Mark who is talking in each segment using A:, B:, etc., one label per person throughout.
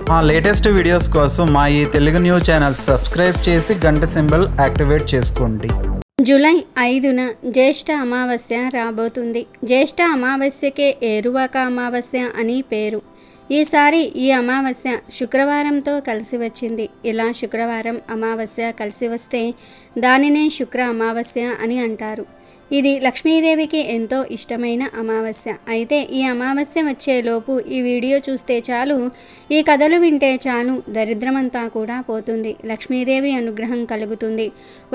A: మా latest videos కోసం మా ఈ తెలుగు న్యూస్ ఛానల్ సబ్స్క్రైబ్ చేసి గంట సింబల్ యాక్టివేట్ చేసుకోండి.
B: జూలై 5న జ్యేష్ఠ అమావాస్య రాబోతుంది. జ్యేష్ఠ అమావాస్యకే ఏరువాక అమావాస్య అని పేరు. ఈసారి ఈ అమావాస్య శుక్రవారంతో కలిసి వచ్చింది. ఇలా శుక్రవారం అమావాస్య కలిసి వస్తే దానినే శుక్ర అమావాస్య అని అంటారు. ఇది లక్ష్మీదేవికి ఎంతో ఇష్టమైన అమావాస్య. అయితే ఈ అమావాస్య వచ్చేలోపు ఈ వీడియో చూస్తే చాలు, ఈ కథలు వింటే చాలు, దరిద్రమంతా కూడా పోతుంది, లక్ష్మీదేవి అనుగ్రహం కలుగుతుంది.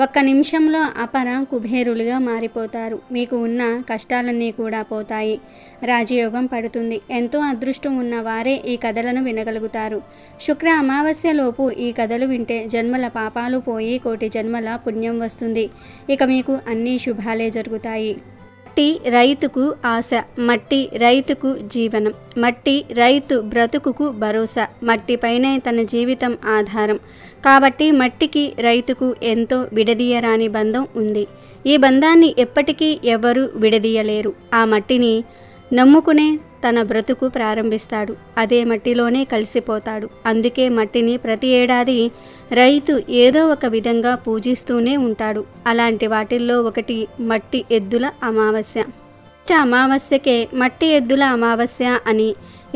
B: ఒక్క నిమిషంలో అపర కుబేరులుగా మారిపోతారు. మీకు ఉన్న కష్టాలన్నీ కూడా పోతాయి. రాజయోగం పడుతుంది. ఎంతో అదృష్టం ఉన్న వారే ఈ కథలను వినగలుగుతారు. శుక్ర అమావాస్యలోపు ఈ కథలు వింటే జన్మల పాపాలు పోయి కోటి జన్మల పుణ్యం వస్తుంది. ఇక మీకు అన్ని శుభాలే జరుగుతాయి. మట్టి రైతుకు ఆశ, మట్టి రైతుకు జీవనం, మట్టి రైతు బ్రతుకుకు భరోసా, మట్టిపైనే తన జీవితం ఆధారం. కాబట్టి మట్టికి రైతుకు ఎంతో విడదీయరాని బంధం ఉంది. ఈ బంధాన్ని ఎప్పటికీ ఎవరూ విడదీయలేరు. ఆ మట్టిని నమ్ముకునే తన బ్రతుకు ప్రారంభిస్తాడు. అదే మట్టిలోనే కలిసిపోతాడు. అందుకే మట్టిని ప్రతి ఏడాది రైతు ఏదో ఒక విధంగా పూజిస్తూనే ఉంటాడు. అలాంటి వాటిల్లో ఒకటి మట్టి ఎద్దుల అమావాస్య. అమావాస్యకే మట్టి ఎద్దుల అమావాస్య అని,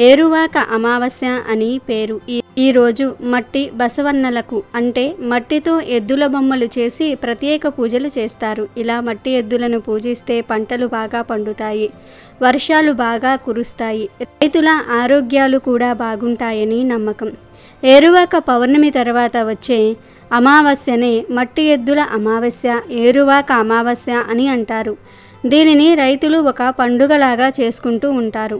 B: ఏరువాక అమావాస్య అని పేరు. ఈ రోజు మట్టి బసవన్నలకు అంటే మట్టితో ఎద్దుల బొమ్మలు చేసి ప్రత్యేక పూజలు చేస్తారు. ఇలా మట్టి ఎద్దులను పూజిస్తే పంటలు బాగా పండుతాయి, వర్షాలు బాగా కురుస్తాయి, రైతుల ఆరోగ్యాలు కూడా బాగుంటాయని నమ్మకం. ఏరువాక పౌర్ణమి తర్వాత వచ్చే అమావాస్యనే మట్టి ఎద్దుల అమావాస్య, ఏరువాక అమావాస్య అని అంటారు. దీనిని రైతులు ఒక పండుగలాగా చేసుకుంటూ ఉంటారు.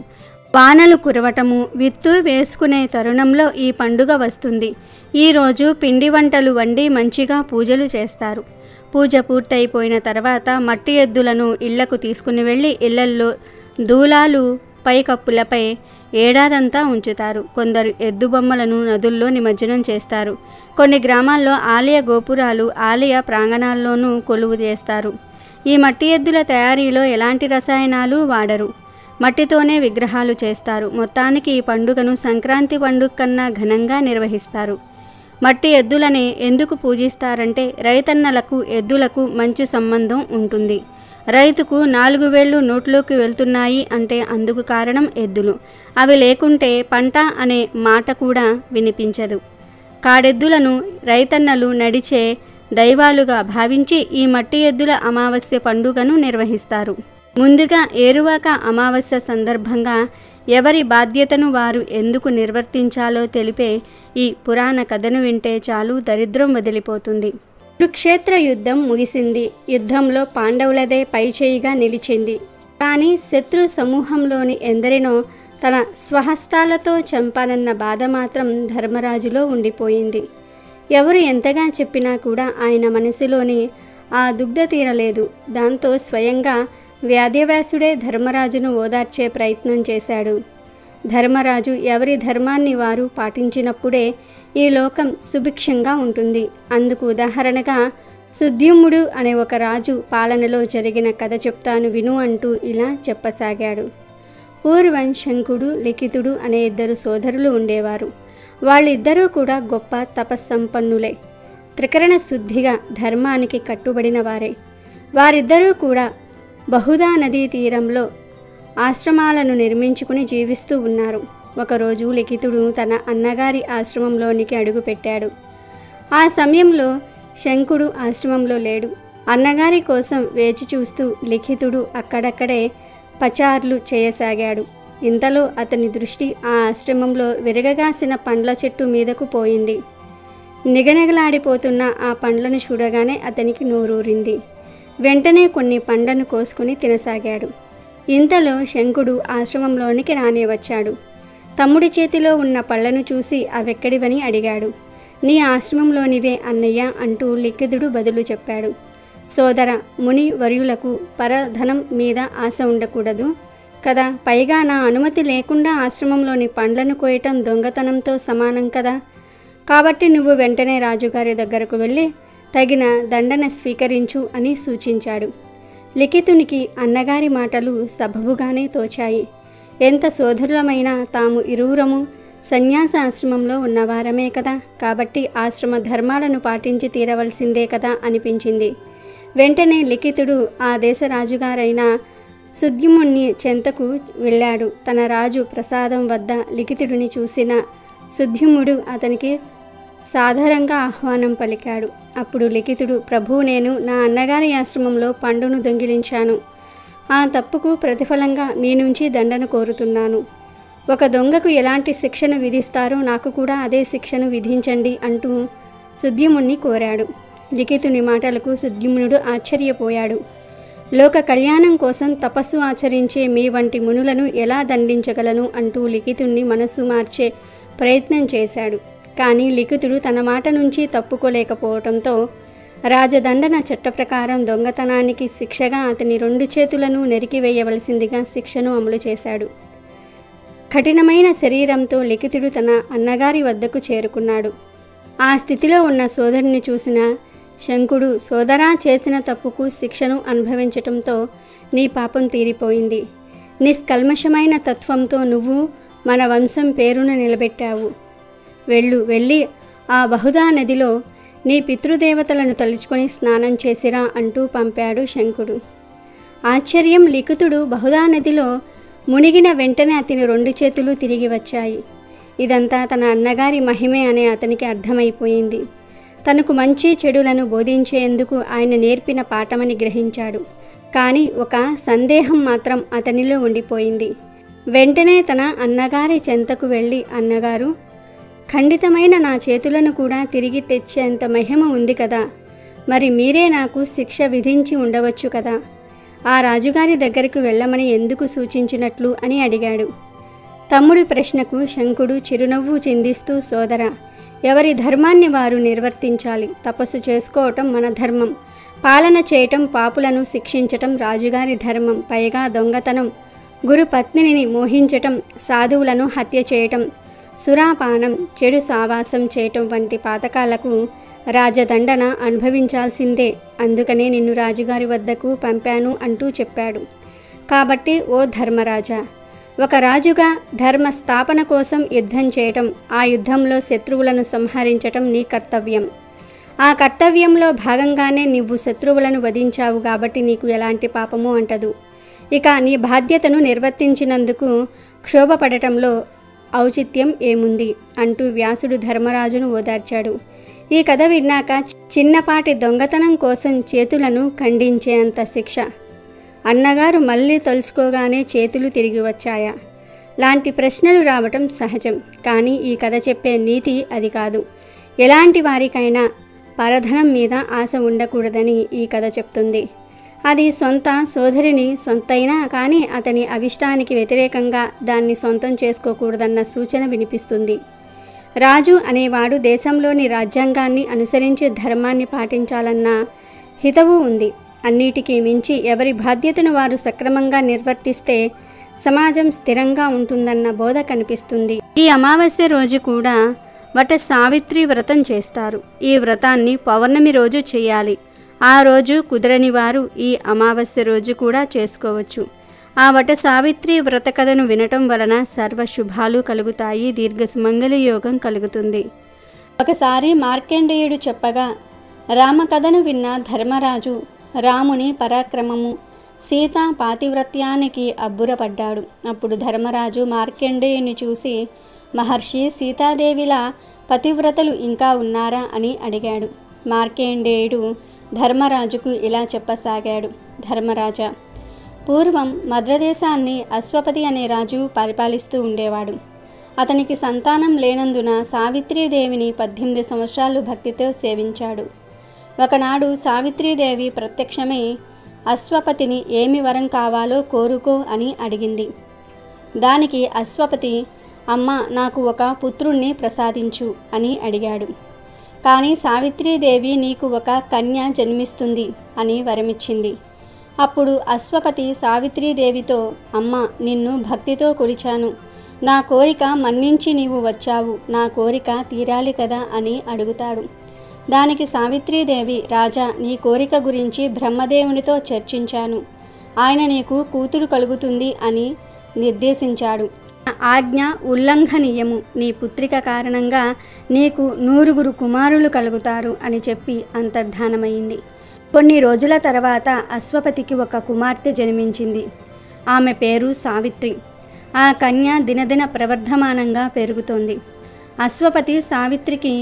B: వానలు కురవటము, విత్తు వేసుకునే తరుణంలో ఈ పండుగ వస్తుంది. ఈరోజు పిండి వంటలు వండి మంచిగా పూజలు చేస్తారు. పూజ పూర్తయిపోయిన తర్వాత మట్టి ఎద్దులను ఇళ్లకు తీసుకుని వెళ్ళి ఇళ్లల్లో దూలాలు పైకప్పులపై ఏడాదంతా ఉంచుతారు. కొందరు ఎద్దు బొమ్మలను నదుల్లో నిమజ్జనం చేస్తారు. కొన్ని గ్రామాల్లో ఆలయ గోపురాలు ఆలయ ప్రాంగణాల్లోనూ కొలువు చేస్తారు. ఈ మట్టి ఎద్దుల తయారీలో ఎలాంటి రసాయనాలు వాడరు. మట్టితోనే విగ్రహాలు చేస్తారు. మొత్తానికి ఈ పండుగను సంక్రాంతి పండుగ కన్నా ఘనంగా నిర్వహిస్తారు. మట్టి ఎద్దులనే ఎందుకు పూజిస్తారంటే రైతన్నలకు ఎద్దులకు మంచి సంబంధం ఉంటుంది. రైతుకు 4 వేళ్ళు నోట్లోకి వెళ్తున్నాయి అంటే అందుకు కారణం ఎద్దులు. అవి లేకుంటే పంట అనే మాట కూడా వినిపించదు. కాడెద్దులను రైతన్నలు నడిచే దైవాలుగా భావించి ఈ మట్టి ఎద్దుల అమావాస్య పండుగను నిర్వహిస్తారు. ముందుగా ఏరువాక అమావాస్య సందర్భంగా ఎవరి బాధ్యతను వారు ఎందుకు నిర్వర్తించాలో తెలిపే ఈ పురాణ కథను వింటే చాలు, దరిద్రం వదిలిపోతుంది. కురుక్షేత్ర యుద్ధం ముగిసింది. యుద్ధంలో పాండవులదే పైచేయిగా నిలిచింది. కానీ శత్రు సమూహంలోని ఎందరినో తన స్వహస్తాలతో చంపాలన్న బాధ మాత్రం ధర్మరాజులో ఉండిపోయింది. ఎవరు ఎంతగా చెప్పినా కూడా ఆయన మనసులోని ఆ దుగ్ధ తీరలేదు. దాంతో స్వయంగా వ్యాధ్యవ్యాసుడే ధర్మరాజును ఓదార్చే ప్రయత్నం చేశాడు. ధర్మరాజు ఎవరి ధర్మాన్ని వారు పాటించినప్పుడే ఈ లోకం సుభిక్షంగా ఉంటుంది. అందుకు ఉదాహరణగా సుద్యుమ్నుడు అనే ఒక రాజు పాలనలో జరిగిన కథ చెప్తాను విను అంటూ ఇలా చెప్పసాగాడు. పూర్వం శంకుడు, లిఖితుడు అనే 2 సోదరులు ఉండేవారు. వాళ్ళిద్దరూ కూడా గొప్ప తపస్సంపన్నులే, త్రికరణ శుద్ధిగా ధర్మానికి కట్టుబడిన వారే. వారిద్దరూ కూడా బహుదా నదీ తీరంలో ఆశ్రమాలను నిర్మించుకుని జీవిస్తూ ఉన్నారు. ఒకరోజు లిఖితుడు తన అన్నగారి ఆశ్రమంలోనికి అడుగుపెట్టాడు. ఆ సమయంలో శంకుడు ఆశ్రమంలో లేడు. అన్నగారి కోసం వేచి చూస్తూ లిఖితుడు అక్కడక్కడే పచార్లు చేయసాగాడు. ఇంతలో అతని దృష్టి ఆ ఆశ్రమంలో విరగగాసిన పండ్ల చెట్టు మీదకు పోయింది. నిగనిగలాడిపోతున్న ఆ పండ్లను చూడగానే అతనికి నోరూరింది. వెంటనే కొన్ని పండ్లను కోసుకుని తినసాగాడు. ఇంతలో శంకుడు ఆశ్రమంలోనికి రానే వచ్చాడు. తమ్ముడి చేతిలో ఉన్న పళ్ళను చూసి అవెక్కడివని అడిగాడు. నీ ఆశ్రమంలోనివే అన్నయ్య అంటూ లిఖితుడు బదులు చెప్పాడు. సోదర, ముని వర్యులకు పరధనం మీద ఆశ ఉండకూడదు కదా. పైగా నా అనుమతి లేకుండా ఆశ్రమంలోని పండ్లను కోయటం దొంగతనంతో సమానం కదా. కాబట్టి నువ్వు వెంటనే రాజుగారి దగ్గరకు వెళ్ళి తగిన దండన స్వీకరించు అని సూచించాడు. లిఖితునికి అన్నగారి మాటలు సబబుగానే తోచాయి. ఎంత సోదరులమైనా తాము ఇరువురము సన్యాస ఆశ్రమంలో ఉన్నవారమే కదా, కాబట్టి ఆశ్రమ ధర్మాలను పాటించి తీరవలసిందే కదా అనిపించింది. వెంటనే లిఖితుడు ఆ దేశ రాజుగారైన సుద్యుమ్నుని చెంతకు వెళ్ళాడు. తన రాజు ప్రసాదం వద్ద లిఖితుడిని చూసిన సుద్యుమ్నుడు అతనికి సాదరంగా ఆహ్వానం పలికాడు. అప్పుడు లిఖితుడు, ప్రభు, నేను నా అన్నగారి ఆశ్రమంలో పండును దొంగిలించాను. ఆ తప్పుకు ప్రతిఫలంగా మీ నుంచి దండన కోరుతున్నాను. ఒక దొంగకు ఎలాంటి శిక్షను విధిస్తారో నాకు కూడా అదే శిక్షను విధించండి అంటూ సుద్యుమ్నుని కోరాడు. లిఖితుని మాటలకు సుద్యుమ్నుడు ఆశ్చర్యపోయాడు. లోక కళ్యాణం కోసం తపస్సు ఆచరించే మీ వంటి మునులను ఎలా దండించగలను అంటూ లిఖితుణ్ణి మనసు మార్చే ప్రయత్నం చేశాడు. కానీ లిఖితుడు తన మాట నుంచి తప్పుకోలేకపోవడంతో రాజదండన చట్ట ప్రకారం దొంగతనానికి శిక్షగా అతని 2 చేతులను నరికివేయవలసిందిగా శిక్షను అమలు చేశాడు. కఠినమైన శరీరంతో లిఖితుడు తన అన్నగారి వద్దకు చేరుకున్నాడు. ఆ స్థితిలో ఉన్న సోదరుని చూసిన శంకుడు, సోదరా, చేసిన తప్పుకు శిక్షను అనుభవించటంతో నీ పాపం తీరిపోయింది. నిష్కల్మషమైన తత్వంతో నువ్వు మన వంశం పేరును నిలబెట్టావు. వెళ్ళి ఆ బహుదా నదిలో నీ పితృదేవతలను తలుచుకొని స్నానం చేసిరా అంటూ పంపాడు శంకుడు. ఆశ్చర్యం, లిఖితుడు బహుదా నదిలో మునిగిన వెంటనే అతని 2 చేతులు తిరిగి వచ్చాయి. ఇదంతా తన అన్నగారి మహిమే అనే అతనికి అర్థమైపోయింది. తనకు మంచి చెడులను బోధించేందుకు ఆయన నేర్పిన పాఠమని గ్రహించాడు. కానీ ఒక సందేహం మాత్రం అతనిలో ఉండిపోయింది. వెంటనే తన అన్నగారి చెంతకు వెళ్ళి, అన్నగారు, ఖండితమైన నా చేతులను కూడా తిరిగి తెచ్చేంత మహిమ ఉంది కదా, మరి మీరే నాకు శిక్ష విధించి ఉండవచ్చు కదా, ఆ రాజుగారి దగ్గరకు వెళ్ళమని ఎందుకు సూచించినట్లు అని అడిగాడు. తమ్ముడి ప్రశ్నకు శంకుడు చిరునవ్వు చిందిస్తూ, సోదరా, ఎవరి ధర్మాన్ని వారు నిర్వర్తించాలి. తపస్సు చేసుకోవటం మన ధర్మం, పాలన చేయటం, పాపులను శిక్షించటం రాజుగారి ధర్మం. పైగా దొంగతనం, గురు పత్నిని మోహించటం, సాధువులను హత్య చేయటం, సురాపానం, చెడు సావాసం చేయటం వంటి పాతకాలకు రాజదండన అనుభవించాల్సిందే. అందుకనే నిన్ను రాజుగారి వద్దకు పంపాను అంటూ చెప్పాడు. కాబట్టి ఓ ధర్మరాజా, ఒక రాజుగా ధర్మ స్థాపన కోసం యుద్ధం చేయటం, ఆ యుద్ధంలో శత్రువులను సంహరించటం నీ కర్తవ్యం. ఆ కర్తవ్యంలో భాగంగానే నీవు శత్రువులను వధించావు కాబట్టి నీకు ఎలాంటి పాపము అంటదు. ఇక నీ బాధ్యతను నిర్వర్తించినందుకు క్షోభపడటంలో ఔచిత్యం ఏముంది అంటూ వ్యాసుడు ధర్మరాజును ఓదార్చాడు. ఈ కథ విన్నాక చిన్నపాటి దొంగతనం కోసం చేతులను ఖండించేంత శిక్ష, అన్నగారు మళ్ళీ తలుచుకోగానే చేతులు తిరిగి వచ్చాయా లాంటి ప్రశ్నలు రావటం సహజం. కానీ ఈ కథ చెప్పే నీతి అది కాదు. ఎలాంటి వారికైనా పరధనం మీద ఆశ ఉండకూడదని ఈ కథ చెప్తుంది. అది సొంత సోదరిని సొంతైనా కానీ అతని అభిష్టానికి వ్యతిరేకంగా దాన్ని సొంతం చేసుకోకూడదన్న సూచన వినిపిస్తుంది. రాజు అనేవాడు దేశంలోని రాజ్యాంగాన్ని అనుసరించి ధర్మాన్ని పాటించాలన్న హితవు ఉంది. అన్నిటికీ మించి ఎవరి బాధ్యతను వారు సక్రమంగా నిర్వర్తిస్తే సమాజం స్థిరంగా ఉంటుందన్న బోధ కనిపిస్తుంది. ఈ అమావాస్య రోజు కూడా వట సావిత్రి వ్రతం చేస్తారు. ఈ వ్రతాన్ని పౌర్ణమి రోజు చేయాలి. ఆ రోజు కుదరని వారు ఈ అమావాస్య రోజు కూడా చేసుకోవచ్చు. ఆ వట సావిత్రి వ్రత కథను వినటం వలన సర్వ శుభాలు కలుగుతాయి, దీర్ఘ సుమంగళి యోగం కలుగుతుంది. ఒకసారి మార్కండేయుడు చెప్పగా రామకథను విన్న ధర్మరాజు రాముని పరాక్రమము, సీతా పాతివ్రత్యానికి అబ్బురపడ్డాడు. అప్పుడు ధర్మరాజు మార్కండేయుని చూసి, మహర్షి, సీతాదేవిలా పతివ్రతలు ఇంకా ఉన్నారా అని అడిగాడు. మార్కండేయుడు ధర్మరాజుకు ఇలా చెప్పసాగాడు. ధర్మరాజా, పూర్వం మద్రదేశాన్ని అశ్వపతి అనే రాజు పరిపాలిస్తూ ఉండేవాడు. అతనికి సంతానం లేనందున సావిత్రీదేవిని 18 సంవత్సరాలు భక్తితో సేవించాడు. ఒకనాడు సావిత్రీదేవి ప్రత్యక్షమై అశ్వపతిని ఏమి వరం కావాలో కోరుకో అని అడిగింది. దానికి అశ్వపతి, అమ్మ, నాకు ఒక పుత్రుణ్ణి ప్రసాదించు అని అడిగాడు. కానీ సావిత్రీదేవి నీకు ఒక కన్య జన్మిస్తుంది అని వరమిచ్చింది. అప్పుడు అశ్వపతి సావిత్రీదేవితో, అమ్మ, నిన్ను భక్తితో కొలిచాను, నా కోరిక మన్నించి నీవు వచ్చావు, నా కోరిక తీరాలి కదా అని అడుగుతాడు. దానికి సావిత్రీదేవి, రాజా, నీ కోరిక గురించి బ్రహ్మదేవునితో చర్చించాను, ఆయన నీకు కూతురు కలుగుతుంది అని నిర్దేశించాడు. ఆజ్ఞ ఉల్లంఘనీయము. నీ పుత్రిక కారణంగా నీకు 9 కుమారులు కలుగుతారు అని చెప్పి అంతర్ధానమైంది. కొన్ని రోజుల తర్వాత అశ్వపతికి ఒక కుమార్తె జన్మించింది. ఆమె పేరు సావిత్రి. ఆ కన్య దినదిన ప్రవర్ధమానంగా పెరుగుతోంది. అశ్వపతి సావిత్రికి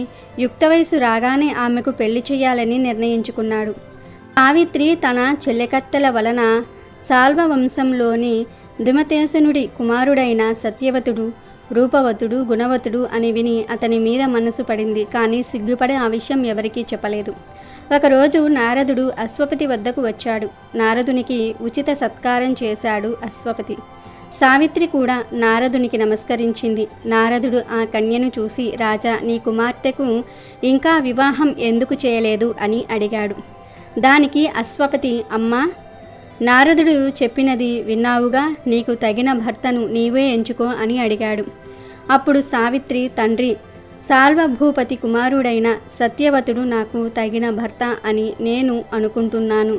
B: యుక్త వయసు రాగానే ఆమెకు పెళ్లి చేయాలని నిర్ణయించుకున్నాడు. సావిత్రి తన చెల్లెకత్తెల వలన సాల్వ వంశంలోని దిమతేసనుడి కుమారుడైన సత్యవతుడు రూపవతుడు గుణవతుడు అని విని అతని మీద మనసు పడింది. కానీ సిగ్గుపడి ఆ విషయం ఎవరికీ చెప్పలేదు. ఒకరోజు నారదుడు అశ్వపతి వద్దకు వచ్చాడు. నారదునికి ఉచిత సత్కారం చేశాడు అశ్వపతి. సావిత్రి కూడా నారదునికి నమస్కరించింది. నారదుడు ఆ కన్యను చూసి, రాజా, నీ కుమార్తెకు ఇంకా వివాహం ఎందుకు చేయలేదు అని అడిగాడు. దానికి అశ్వపతి, అమ్మా, నారదుడు చెప్పినది విన్నావుగా, నీకు తగిన భర్తను నీవే ఎంచుకో అని అడిగాడు. అప్పుడు సావిత్రి, తండ్రి, సాల్వభూపతి కుమారుడైన సత్యవతుడు నాకు తగిన భర్త అని నేను అనుకుంటున్నాను.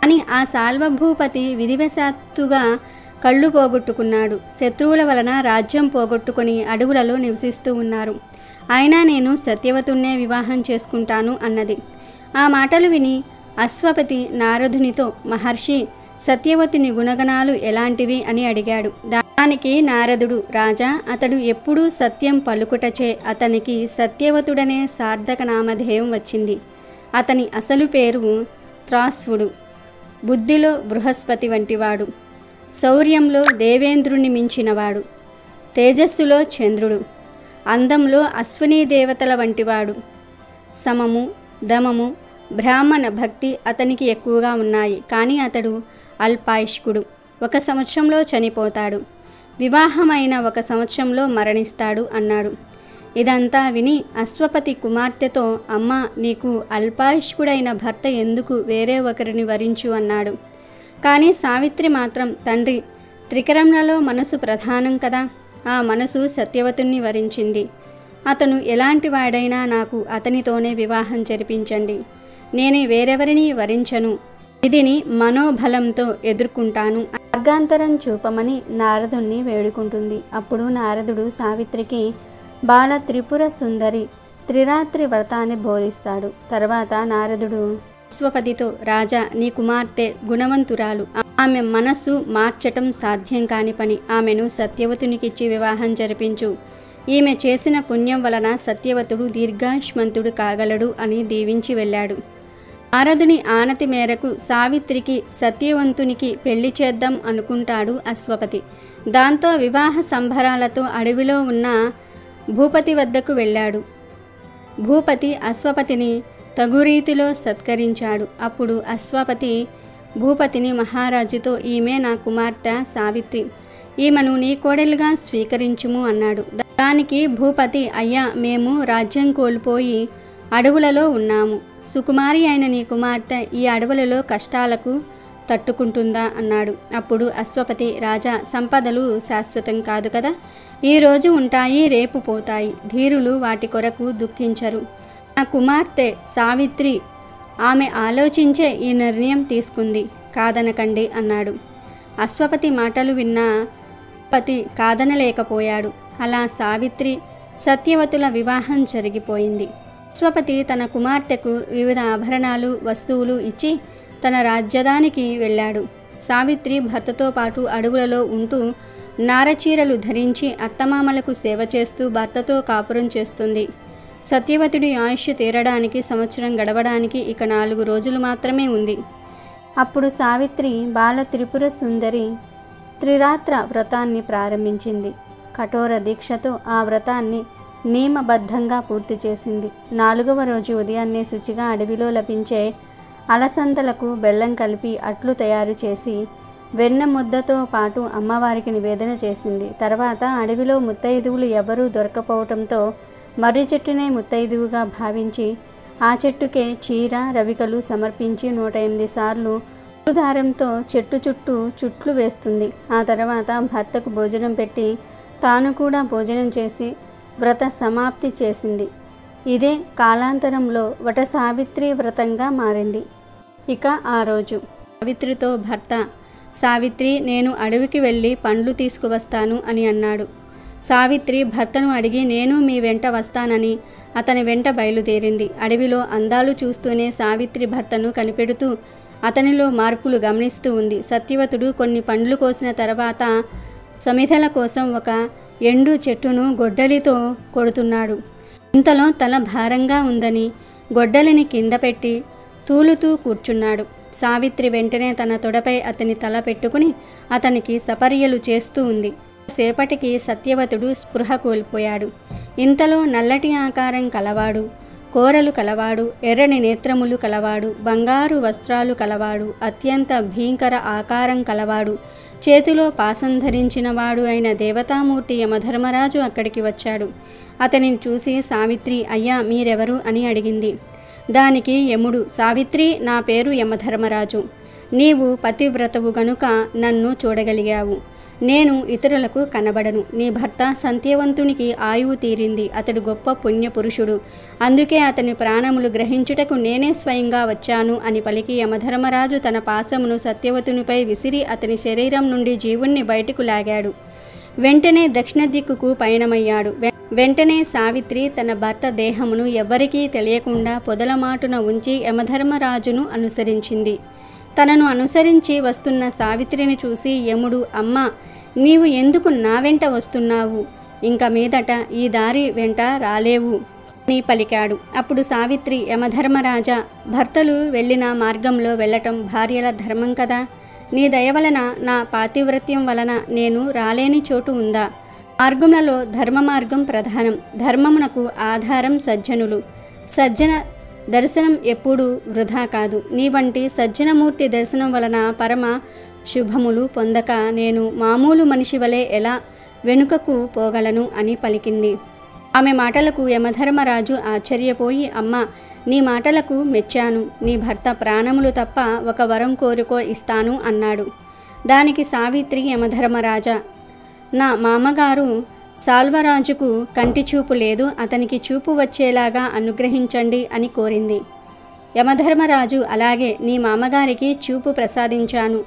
B: అని ఆ సాల్వభూపతి విధివశాత్తుగా కళ్ళు పోగొట్టుకున్నాడు. శత్రువుల వలన రాజ్యం పోగొట్టుకొని అడవులలో నివసిస్తూ ఉన్నారు. అయినా నేను సత్యవతున్నే వివాహం చేసుకుంటాను అన్నది. ఆ మాటలు విని అశ్వపతి నారదునితో, మహర్షి, సత్యవతుని గుణగణాలు ఎలాంటివి అని అడిగాడు. దానికి నారదుడు, రాజా, అతడు ఎప్పుడూ సత్యం పలుకుటచే అతనికి సత్యవతుడనే సార్థక నామధేయం వచ్చింది. అతని అసలు పేరు త్రాస్వుడు. బుద్ధిలో బృహస్పతి వంటివాడు, శౌర్యంలో దేవేంద్రుని మించినవాడు, తేజస్సులో చంద్రుడు, అందంలో అశ్వినీ దేవతల వంటివాడు. సమము, దమము, బ్రాహ్మణ భక్తి అతనికి ఎక్కువగా ఉన్నాయి. కానీ అతడు అల్పాయుష్కుడు. 1 సంవత్సరంలో చనిపోతాడు. వివాహమైన 1 సంవత్సరంలో మరణిస్తాడు అన్నాడు. ఇదంతా విని అశ్వపతి కుమార్తెతో, అమ్మ, నీకు అల్పాయుష్కుడైన భర్త ఎందుకు, వేరే ఒకరిని వరించు అన్నాడు. కానీ సావిత్రి మాత్రం, తండ్రి, త్రికరణలో మనసు ప్రధానం కదా, ఆ మనసు సత్యవతుణ్ణి వరించింది. అతను ఎలాంటి వాడైనా నాకు అతనితోనే వివాహం జరిపించండి. నేను వేరెవరిని వరించను. ఇదిని మనోబలంతో ఎదుర్కొంటాను. మార్గాంతరం చూపమని నారదుణ్ణి వేడుకుంటుంది. అప్పుడు నారదుడు సావిత్రికి బాల త్రిపుర సుందరి త్రిరాత్రి వ్రతాన్ని బోధిస్తాడు. తర్వాత నారదుడు అశ్వపతితో, రాజా, నీ కుమార్తె గుణవంతురాలు. ఆమె మనసు మార్చటం సాధ్యం కాని పని. ఆమెను సత్యవతునికిచ్చి వివాహం జరిపించు. ఈమె చేసిన పుణ్యం వలన సత్యవతుడు దీర్ఘాయుష్మంతుడు కాగలడు అని దీవించి వెళ్ళాడు. నారదుని ఆనతి మేరకు సావిత్రికి సత్యవంతునికి పెళ్లి చేద్దాం అనుకుంటాడు అశ్వపతి. దాంతో వివాహ సంబరాలతో అడవిలో ఉన్న భూపతి వద్దకు వెళ్ళాడు. భూపతి అశ్వపతిని తగు రీతిలో సత్కరించాడు. అప్పుడు అశ్వపతి భూపతిని మహారాజుతో, ఈమె నా కుమార్తె సావిత్రి, ఈమెను నీ కోడలుగా స్వీకరించుము అన్నాడు. దానికి భూపతి, అయ్యా, మేము రాజ్యం కోల్పోయి అడవులలో ఉన్నాము. సుకుమారి అయిన నీ కుమార్తె ఈ అడవులలో కష్టాలకు తట్టుకుంటుందా అన్నాడు. అప్పుడు అశ్వపతి, రాజా, సంపదలు శాశ్వతం కాదు కదా, ఈరోజు ఉంటాయి, రేపు పోతాయి. ధీరులు వాటి కొరకు దుఃఖించరు. నా కుమార్తె సావిత్రి, ఆమె ఆలోచించే ఈ నిర్ణయం తీసుకుంది, కాదనకండి అన్నాడు. అశ్వపతి మాటలు విన్న పతి కాదనలేకపోయాడు. అలా సావిత్రి సత్యవతుల వివాహం జరిగిపోయింది. అశ్వపతి తన కుమార్తెకు వివిధ ఆభరణాలు, వస్తువులు ఇచ్చి తన రాజ్యదానికి వెళ్ళాడు. సావిత్రి భర్తతో పాటు అడవులలో ఉంటూ నారచీరలు ధరించి అత్తమామలకు సేవ చేస్తూ భర్తతో కాపురం చేస్తుంది. సత్యవతుడి ఆయుష్ తీరడానికి, సంవత్సరం గడవడానికి ఇక 4 రోజులు మాత్రమే ఉంది. అప్పుడు సావిత్రి బాల త్రిపుర సుందరి త్రిరాత్ర వ్రతాన్ని ప్రారంభించింది. కఠోర దీక్షతో ఆ వ్రతాన్ని నియమబద్ధంగా పూర్తి చేసింది. 4వ రోజు ఉదయాన్నే శుచిగా అడవిలో లభించే అలసందలకు బెల్లం కలిపి అట్లు తయారు చేసి వెన్న ముద్దతో పాటు అమ్మవారికి నివేదన చేసింది. తర్వాత అడవిలో ముత్తైదువులు ఎవరూ దొరకపోవటంతో మర్రి చెట్టునే ముత్తైదువుగా భావించి ఆ చెట్టుకే చీర, రవికలు సమర్పించి 108 సార్లు దారంతో చెట్టు చుట్టూ చుట్లు వేస్తుంది. ఆ తర్వాత భర్తకు భోజనం పెట్టి తాను కూడా భోజనం చేసి వ్రత సమాప్తి చేసింది. ఇదే కాలాంతరంలో వట సావిత్రి వ్రతంగా మారింది. ఇక ఆ రోజు సావిత్రితో భర్త, సావిత్రి, నేను అడవికి వెళ్ళి పండ్లు తీసుకువస్తాను అని అన్నాడు. సావిత్రి భర్తను అడిగి నేను మీ వెంట వస్తానని అతని వెంట బయలుదేరింది. అడవిలో అందాలు చూస్తూనే సావిత్రి భర్తను కనిపెడుతూ అతనిలో మార్పులు గమనిస్తూ ఉంది. సత్యవతుడు కొన్ని పండ్లు కోసిన తర్వాత సమిధల కోసం ఒక ఎండు చెట్టును గొడ్డలితో కొడుతున్నాడు. ఇంతలో తల భారంగా ఉందని గొడ్డలిని కింద పెట్టి తూలుతూ కూర్చున్నాడు. సావిత్రి వెంటనే తన తొడపై అతని తల పెట్టుకుని అతనికి సపర్యలు చేస్తూ ఉంది. సేపటికి సత్యవతుడు స్పృహ కోల్పోయాడు. ఇంతలో నల్లటి ఆకారం కలవాడు, కోరలు కలవాడు, ఎర్రని నేత్రములు కలవాడు, బంగారు వస్త్రాలు కలవాడు, అత్యంత భీకర ఆకారం కలవాడు, చేతిలో పాసం ధరించినవాడు అయిన దేవతామూర్తి యమధర్మరాజు అక్కడికి వచ్చాడు. అతనిని చూసి సావిత్రి, అయ్యా మీరెవరు అని అడిగింది. దానికి యముడు, సావిత్రి, నా పేరు యమధర్మరాజు. నీవు పతివ్రతవు గనుక నన్ను చూడగలిగావు. నేను ఇతరులకు కనబడను. నీ భర్త సంత్యవంతునికి ఆయువు తీరింది. అతడు గొప్ప పుణ్యపురుషుడు. అందుకే అతని ప్రాణములు గ్రహించుటకు నేనే స్వయంగా వచ్చాను అని పలికి యమధర్మరాజు తన పాశమును సత్యవతునిపై విసిరి అతని శరీరం నుండి జీవుణ్ణి బయటకు లాగాడు. వెంటనే దక్షిణ దిక్కుకు పయనమయ్యాడు. వెంటనే సావిత్రి తన భర్త దేహమును ఎవ్వరికీ తెలియకుండా పొదలమాటున ఉంచి యమధర్మరాజును అనుసరించింది. తనను అనుసరించి వస్తున్న సావిత్రిని చూసి యముడు, అమ్మా, నీవు ఎందుకు నా వెంట వస్తున్నావు? ఇంక మీదట ఈ దారి వెంట రాలేవు అని పలికాడు. అప్పుడు సావిత్రి, యమధర్మరాజా, భర్తలు వెళ్ళిన మార్గంలో వెళ్ళటం భార్యల ధర్మం కదా. నీ దయ వలన, నా పాతివ్రత్యం వలన నేను రాలేని చోటు ఉందా? మార్గములలో ధర్మ మార్గం ప్రధానం. ధర్మమునకు ఆధారం సజ్జనులు. సజ్జన దర్శనం ఎప్పుడూ వృధా కాదు. నీ వంటి సజ్జనమూర్తి దర్శనం వలన పరమ శుభములు పొందక నేను మామూలు మనిషి వలె ఎలా వెనుకకు పోగలను అని పలికింది. ఆమె మాటలకు యమధర్మరాజు ఆశ్చర్యపోయి, అమ్మా, నీ మాటలకు మెచ్చాను. నీ భర్త ప్రాణములు తప్ప ఒక వరం కోరుకో, ఇస్తాను అన్నాడు. దానికి సావిత్రి, యమధర్మరాజా, నా మామగారు సాల్వరాజుకు కంటి చూపు లేదు, అతనికి చూపు వచ్చేలాగా అనుగ్రహించండి అని కోరింది. యమధర్మరాజు, అలాగే, నీ మామగారికి చూపు ప్రసాదించాను.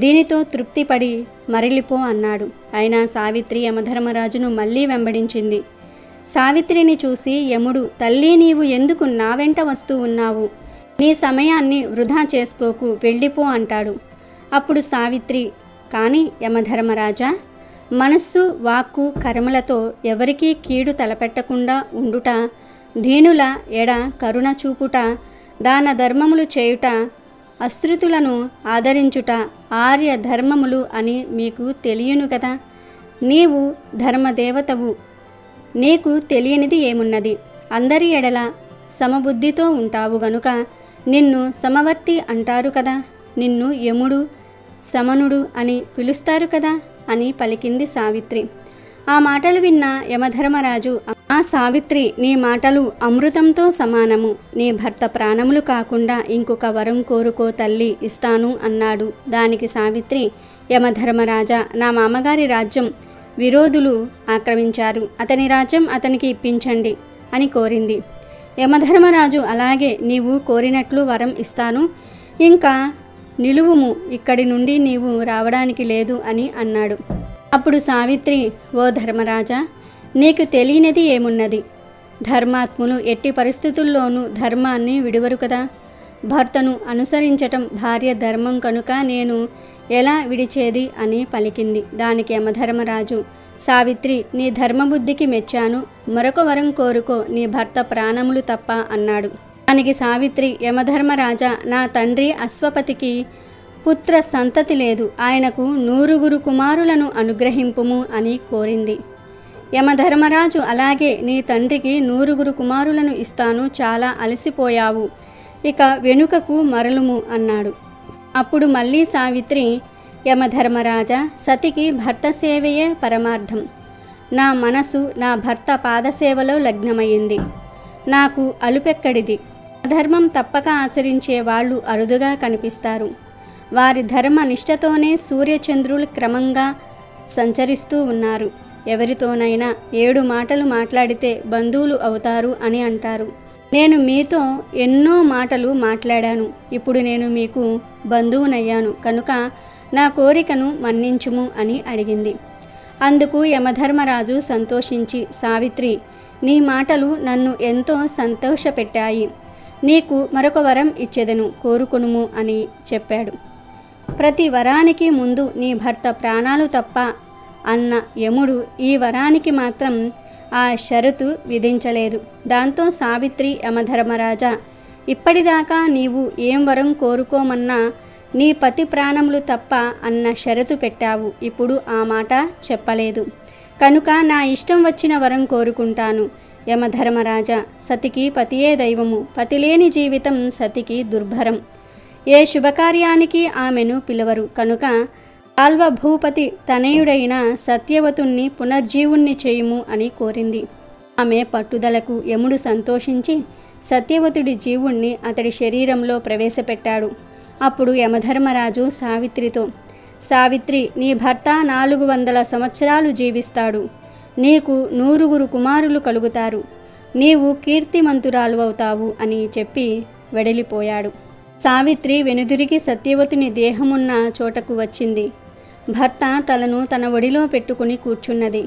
B: దీనితో తృప్తిపడి మరలిపో అన్నాడు. అయినా సావిత్రి యమధర్మరాజును మళ్ళీ వెంబడించింది. సావిత్రిని చూసి యముడు, తల్లి, నీవు ఎందుకు నా వెంట వస్తూ ఉన్నావు? నీ సమయాన్ని వృధా చేసుకోకు, వెళ్ళిపో అంటాడు. అప్పుడు సావిత్రి, కానీ యమధర్మరాజా, మనస్సు, వాక్కు, కర్మలతో ఎవరికీ కీడు తలపెట్టకుండా ఉండుట, దీనుల ఎడ కరుణ చూపుట, దాన ధర్మములు చేయుట, అశ్రుతులను ఆదరించుట ఆర్య ధర్మములు అని మీకు తెలియను కదా. నీవు ధర్మదేవతవు, నీకు తెలియనిది ఏమున్నది? అందరి ఎడల సమబుద్ధితో ఉంటావు గనుక నిన్ను సమవర్తి అంటారు కదా. నిన్ను యముడు, సమనుడు అని పిలుస్తారు కదా అని పలికింది సావిత్రి. ఆ మాటలు విన్న యమధర్మరాజు, ఆ సావిత్రి, నీ మాటలు అమృతంతో సమానము. నీ భర్త ప్రాణములు కాకుండా ఇంకొక వరం కోరుకో తల్లి, ఇస్తాను అన్నాడు. దానికి సావిత్రి, యమధర్మరాజా, నా మామగారి రాజ్యం విరోధులు ఆక్రమించారు. అతని రాజ్యం అతనికి ఇప్పించండి అని కోరింది. యమధర్మరాజు, అలాగే, నీవు కోరినట్లు వరం ఇస్తాను. ఇంకా నిలువుము, ఇక్కడి నుండి నీవు రావడానికి లేదు అని అన్నాడు. అప్పుడు సావిత్రి, ఓ ధర్మరాజా, నీకు తెలియనిది ఏమున్నది? ధర్మాత్ములు ఎట్టి పరిస్థితుల్లోనూ ధర్మాన్ని విడువరు కదా. భర్తను అనుసరించటం భార్య ధర్మం కనుక నేను ఎలా విడిచేది అని పలికింది. దానికి యమధర్మరాజు, సావిత్రి, నీ ధర్మబుద్ధికి మెచ్చాను. మరొక వరం కోరుకో, నీ భర్త ప్రాణములు తప్ప అన్నాడు. దానికి సావిత్రి, యమధర్మరాజా, నా తండ్రి అశ్వపతికి పుత్ర సంతతి లేదు. ఆయనకు 9 కుమారులను అనుగ్రహింపుము అని కోరింది. యమధర్మరాజు, అలాగే, నీ తండ్రికి 9 కుమారులను ఇస్తాను. చాలా అలసిపోయావు, ఇక వెనుకకు మరలుము అన్నాడు. అప్పుడు మళ్ళీ సావిత్రి, యమధర్మరాజా, సతికి భర్త సేవయే పరమార్థం. నా మనసు నా భర్త పాదసేవలో లగ్నమైంది. నాకు అలుపెక్కడిది. ధర్మం తప్పక ఆచరించే వాళ్ళు అరుదుగా కనిపిస్తారు. వారి ధర్మ నిష్ఠతోనే సూర్యచంద్రులు క్రమంగా సంచరిస్తూ ఉన్నారు. ఎవరితోనైనా 7 మాటలు మాట్లాడితే బంధువులు అవుతారు అని అంటారు. నేను మీతో ఎన్నో మాటలు మాట్లాడాను. ఇప్పుడు నేను మీకు బంధువునయ్యాను కనుక నా కోరికను మన్నించుము అని అడిగింది. అందుకు యమధర్మరాజు సంతోషించి, సావిత్రి, నీ మాటలు నన్ను ఎంతో సంతోషపెట్టాయి. నీకు మరొక వరం ఇచ్చెదను, కోరుకొనుము అని చెప్పాడు. ప్రతి వరానికి ముందు నీ భర్త ప్రాణాలు తప్ప అన్న యముడు ఈ వరానికి మాత్రం ఆ షరతు విధించలేదు. దాంతో సావిత్రి, యమధర్మరాజా, ఇప్పటిదాకా నీవు ఏం వరం కోరుకోమన్నా నీ పతి ప్రాణములు తప్ప అన్న షరతు పెట్టావు. ఇప్పుడు ఆ మాట చెప్పలేదు కనుక నా ఇష్టం వచ్చిన వరం కోరుకుంటాను. యమధర్మరాజా, సతికి పతియే దైవము, పతిలేని జీవితం సతికి దుర్భరం. ఏ శుభకార్యానికి ఆమెను పిలవరు కనుక సాల్వభూపతి తనయుడైన సత్యవతుణ్ణి పునర్జీవుణ్ణి చేయుము అని కోరింది. ఆమె పట్టుదలకు యముడు సంతోషించి సత్యవతుడి జీవుణ్ణి అతడి శరీరంలో ప్రవేశపెట్టాడు. అప్పుడు యమధర్మరాజు సావిత్రితో, సావిత్రి, నీ భర్త 400 సంవత్సరాలు జీవిస్తాడు. నీకు 100 కుమారులు కలుగుతారు. నీవు కీర్తిమంతురాలు అవుతావు అని చెప్పి వెడలిపోయాడు. సావిత్రి వెనుదిరిగి సత్యవతుని దేహమున్న చోటకు వచ్చింది. భర్త తలను తన ఒడిలో పెట్టుకుని కూర్చున్నది.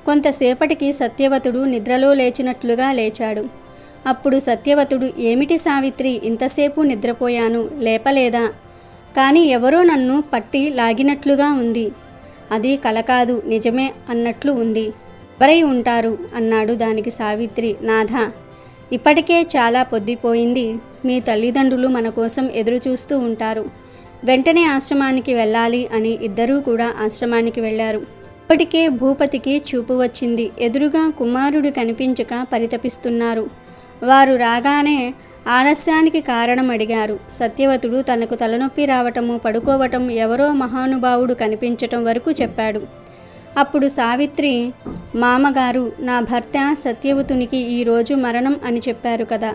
B: కొంతసేపటికి సత్యవతుడు నిద్రలో లేచినట్లుగా లేచాడు. అప్పుడు సత్యవతుడు, ఏమిటి సావిత్రి, ఇంతసేపు నిద్రపోయాను, లేపలేదా? కానీ ఎవరో నన్ను పట్టి లాగినట్లుగా ఉంది. అది కల కాదు, నిజమే అన్నట్లు ఉంది. ఎవరై ఉంటారు అన్నాడు. దానికి సావిత్రి, నాథా, ఇప్పటికే చాలా పొద్దుపోయింది. మీ తల్లిదండ్రులు మన కోసం ఎదురు చూస్తూ ఉంటారు. వెంటనే ఆశ్రమానికి వెళ్ళాలి అని ఇద్దరూ కూడా ఆశ్రమానికి వెళ్ళారు. ఇప్పటికే భూపతికి చూపు వచ్చింది. ఎదురుగా కుమారుడు కనిపించక పరితపిస్తున్నారు. వారు రాగానే ఆలస్యానికి కారణం అడిగారు. సత్యవతుడు తనకు తలనొప్పి రావటము, పడుకోవటం, ఎవరో మహానుభావుడు కనిపించటం వరకు చెప్పాడు. అప్పుడు సావిత్రి, మామగారు, నా భర్త సత్యవతునికి ఈరోజు మరణం అని చెప్పారు కదా,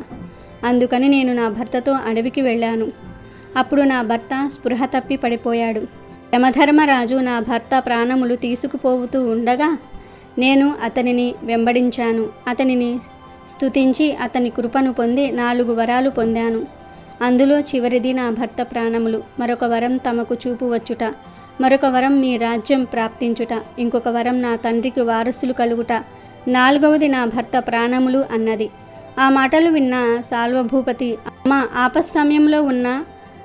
B: అందుకని నేను నా భర్తతో అడవికి వెళ్ళాను. అప్పుడు నా భర్త స్పృహ తప్పి పడిపోయాడు. యమధర్మరాజు నా భర్త ప్రాణములు తీసుకుపోతూ ఉండగా నేను అతనిని వెంబడించాను. అతనిని స్తుతించి అతని కృపను పొంది 4 వరాలు పొందాను. అందులో చివరిది నా భర్త ప్రాణములు, మరొక వరం తమకు చూపు వచ్చుట, మరొక వరం మీ రాజ్యం ప్రాప్తించుట, ఇంకొక వరం నా తండ్రికి వారసులు కలుగుట, 4వది నా భర్త ప్రాణములు అన్నది. ఆ మాటలు విన్న సాల్వభూపతి, అమ్మ, ఆపస్సమయంలో ఉన్న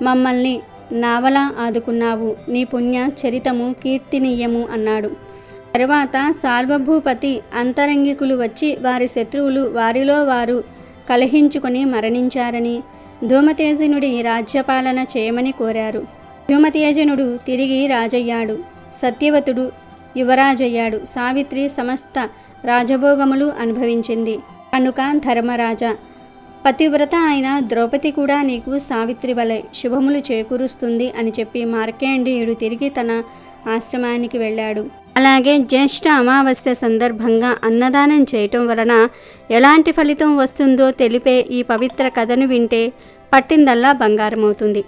B: మమ్మల్ని నావలా ఆదుకున్నావు, నీ పుణ్య చరితము కీర్తినీయము అన్నాడు. తరువాత సాల్వభూపతి అంతరంగికులు వచ్చి వారి శత్రువులు వారిలో వారు కలహించుకొని మరణించారని, ధూమతేజనుడి రాజ్యపాలన చేయమని కోరారు. ధూమతేజనుడు తిరిగి రాజయ్యాడు. సత్యవతుడు యువరాజయ్యాడు. సావిత్రి సమస్త రాజభోగములు అనుభవించింది. కనుక ధర్మరాజా, పతివ్రత అయిన ద్రౌపది కూడా నీకు సావిత్రి వలె శుభములు చేకూరుస్తుంది అని చెప్పి మార్కండేయుడు తిరిగి తన ఆశ్రమానికి వెళ్ళాడు. అలాగే జ్యేష్ఠ అమావాస్య సందర్భంగా అన్నదానం చేయటం వలన ఎలాంటి ఫలితం వస్తుందో తెలిపే ఈ పవిత్ర కథను వింటే పట్టిందల్లా బంగారమవుతుంది.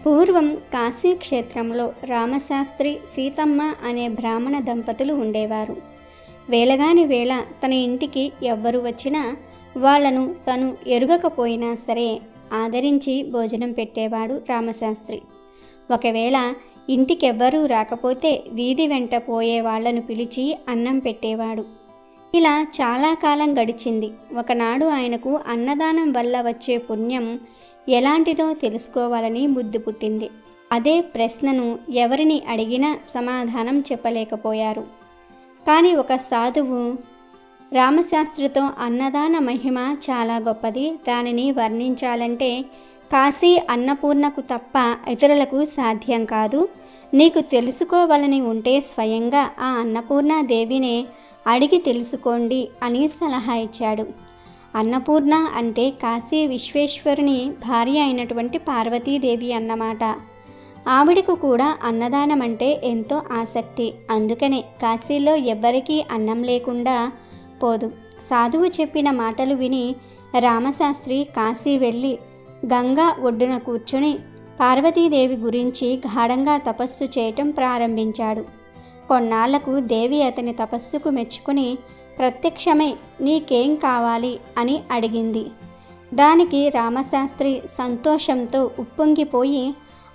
B: పూర్వం కాశీ క్షేత్రంలో రామశాస్త్రి, సీతమ్మ అనే బ్రాహ్మణ దంపతులు ఉండేవారు. వేళగాని వేళ తన ఇంటికి ఎవ్వరు వచ్చినా వాళ్లను తను ఎరుగకపోయినా సరే ఆదరించి భోజనం పెట్టేవాడు రామశాస్త్రి. ఒకవేళ ఇంటికెవ్వరూ రాకపోతే వీధి వెంట పోయే వాళ్లను పిలిచి అన్నం పెట్టేవాడు. ఇలా చాలా కాలం గడిచింది. ఒకనాడు ఆయనకు అన్నదానం వల్ల వచ్చే పుణ్యం ఎలాంటిదో తెలుసుకోవాలని బుద్ధి పుట్టింది. అదే ప్రశ్నను ఎవరిని అడిగినా సమాధానం చెప్పలేకపోయారు. కానీ ఒక సాధువు రామశాస్త్రితో అన్నదాన మహిమ చాలా గొప్పది, దానిని వర్ణించాలంటే కాశీ అన్నపూర్ణకు తప్ప ఇతరులకు సాధ్యం కాదు. నీకు తెలుసుకోవాలని ఉంటే స్వయంగా ఆ అన్నపూర్ణాదేవినే అడిగి తెలుసుకోండి అని సలహా ఇచ్చాడు. అన్నపూర్ణ అంటే కాశీ విశ్వేశ్వరుని భార్య అయినటువంటి పార్వతీదేవి అన్నమాట. ఆవిడకు కూడా అన్నదానం అంటే ఎంతో ఆసక్తి. అందుకనే కాశీలో ఎవ్వరికీ అన్నం లేకుండా పోదు. సాధువు చెప్పిన మాటలు విని రామశాస్త్రి కాశీ వెళ్ళి గంగా ఒడ్డున కూర్చుని పార్వతీదేవి గురించి గాఢంగా తపస్సు చేయటం ప్రారంభించాడు. కొన్నాళ్లకు దేవి అతని తపస్సుకు మెచ్చుకుని ప్రత్యక్షమై నీకేం కావాలి అని అడిగింది. దానికి రామశాస్త్రి సంతోషంతో ఉప్పొంగిపోయి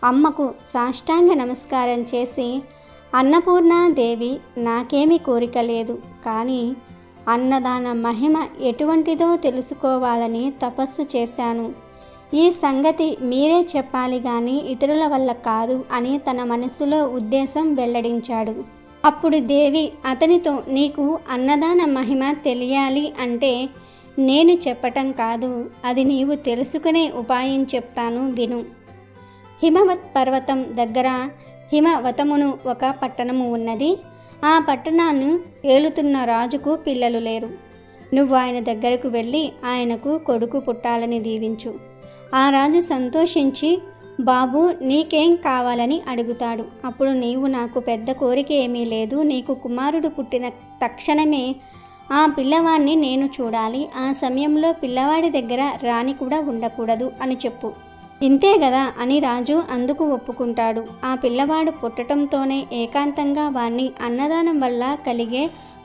B: అమ్మకు సాష్టాంగ నమస్కారం చేసి అన్నపూర్ణాదేవి నాకేమీ కోరిక లేదు, కానీ అన్నదాన మహిమ ఎటువంటిదో తెలుసుకోవాలని తపస్సు చేశాను. ఈ సంగతి మీరే చెప్పాలి కానీ ఇతరుల వల్ల కాదు అని తన మనసులో ఉద్దేశం వెల్లడించాడు. అప్పుడు దేవి అతనితో, నీకు అన్నదాన మహిమ తెలియాలి అంటే నేను చెప్పటం కాదు, అది నీవు తెలుసుకునే ఉపాయం చెప్తాను విను. హిమవత్ పర్వతం దగ్గర హిమవతమును ఒక పట్టణము ఉన్నది. ఆ పట్టణాన్ని ఏలుతున్న రాజుకు పిల్లలు లేరు. నువ్వు ఆయన దగ్గరకు వెళ్ళి ఆయనకు కొడుకు పుట్టాలని దీవించు. ఆ రాజు సంతోషించి, బాబు నీకేం కావాలని అడుగుతాడు. అప్పుడు నీవు, నాకు పెద్ద కోరిక ఏమీ లేదు, నీకు కుమారుడు పుట్టిన తక్షణమే ఆ పిల్లవాడిని నేను చూడాలి. ఆ సమయంలో పిల్లవాడి దగ్గర రాణి కూడా ఉండకూడదు అని చెప్పు. ఇంతే గదా అని రాజు అందుకు ఒప్పుకుంటాడు. ఆ పిల్లవాడు పుట్టడంతోనే ఏకాంతంగా వాణ్ణి అన్నదానం వల్ల కలిగే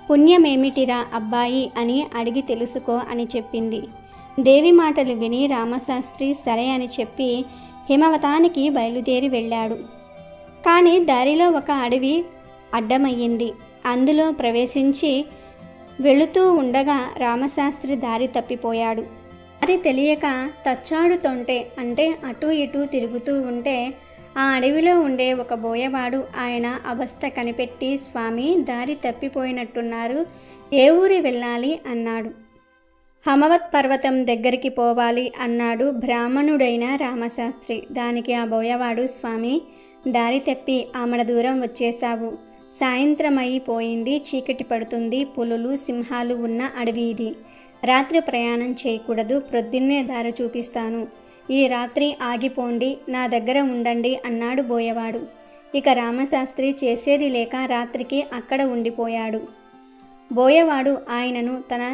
B: పుణ్యమేమిటిరా అబ్బాయి అని అడిగి తెలుసుకో అని చెప్పింది. దేవి మాటలు విని రామశాస్త్రి సరే అని చెప్పి హిమవతానికి బయలుదేరి వెళ్ళాడు. కానీ దారిలో ఒక అడవి అడ్డమయ్యింది. అందులో ప్రవేశించి వెళుతూ ఉండగా రామశాస్త్రి దారి తప్పిపోయాడు. దారి తెలియక తచ్చాడుతుంటే, అంటే అటూ ఇటూ తిరుగుతూ ఉంటే ఆ అడవిలో ఉండే ఒక బోయవాడు ఆయన అవస్థ కనిపెట్టి, స్వామి దారి తప్పిపోయినట్టున్నారు, ఏ ఊరి వెళ్ళాలి అన్నాడు. హిమవత్ పర్వతం దగ్గరికి పోవాలి అన్నాడు బ్రాహ్మణుడైన రామశాస్త్రి. దానికి ఆ బోయవాడు, స్వామి దారి తప్పి ఆమడ దూరం వచ్చేశావు, సాయంత్రం అయిపోయింది, చీకటి పడుతుంది, పులులు సింహాలు ఉన్న అడవి ఇది, రాత్రి ప్రయాణం చేయకూడదు, ప్రొద్దున్నే దారి చూపిస్తాను, ఈ రాత్రి ఆగిపోండి, నా దగ్గర ఉండండి అన్నాడు బోయవాడు. ఇక రామశాస్త్రి చేసేది లేక రాత్రికి అక్కడ ఉండిపోయాడు. బోయవాడు ఆయనను తన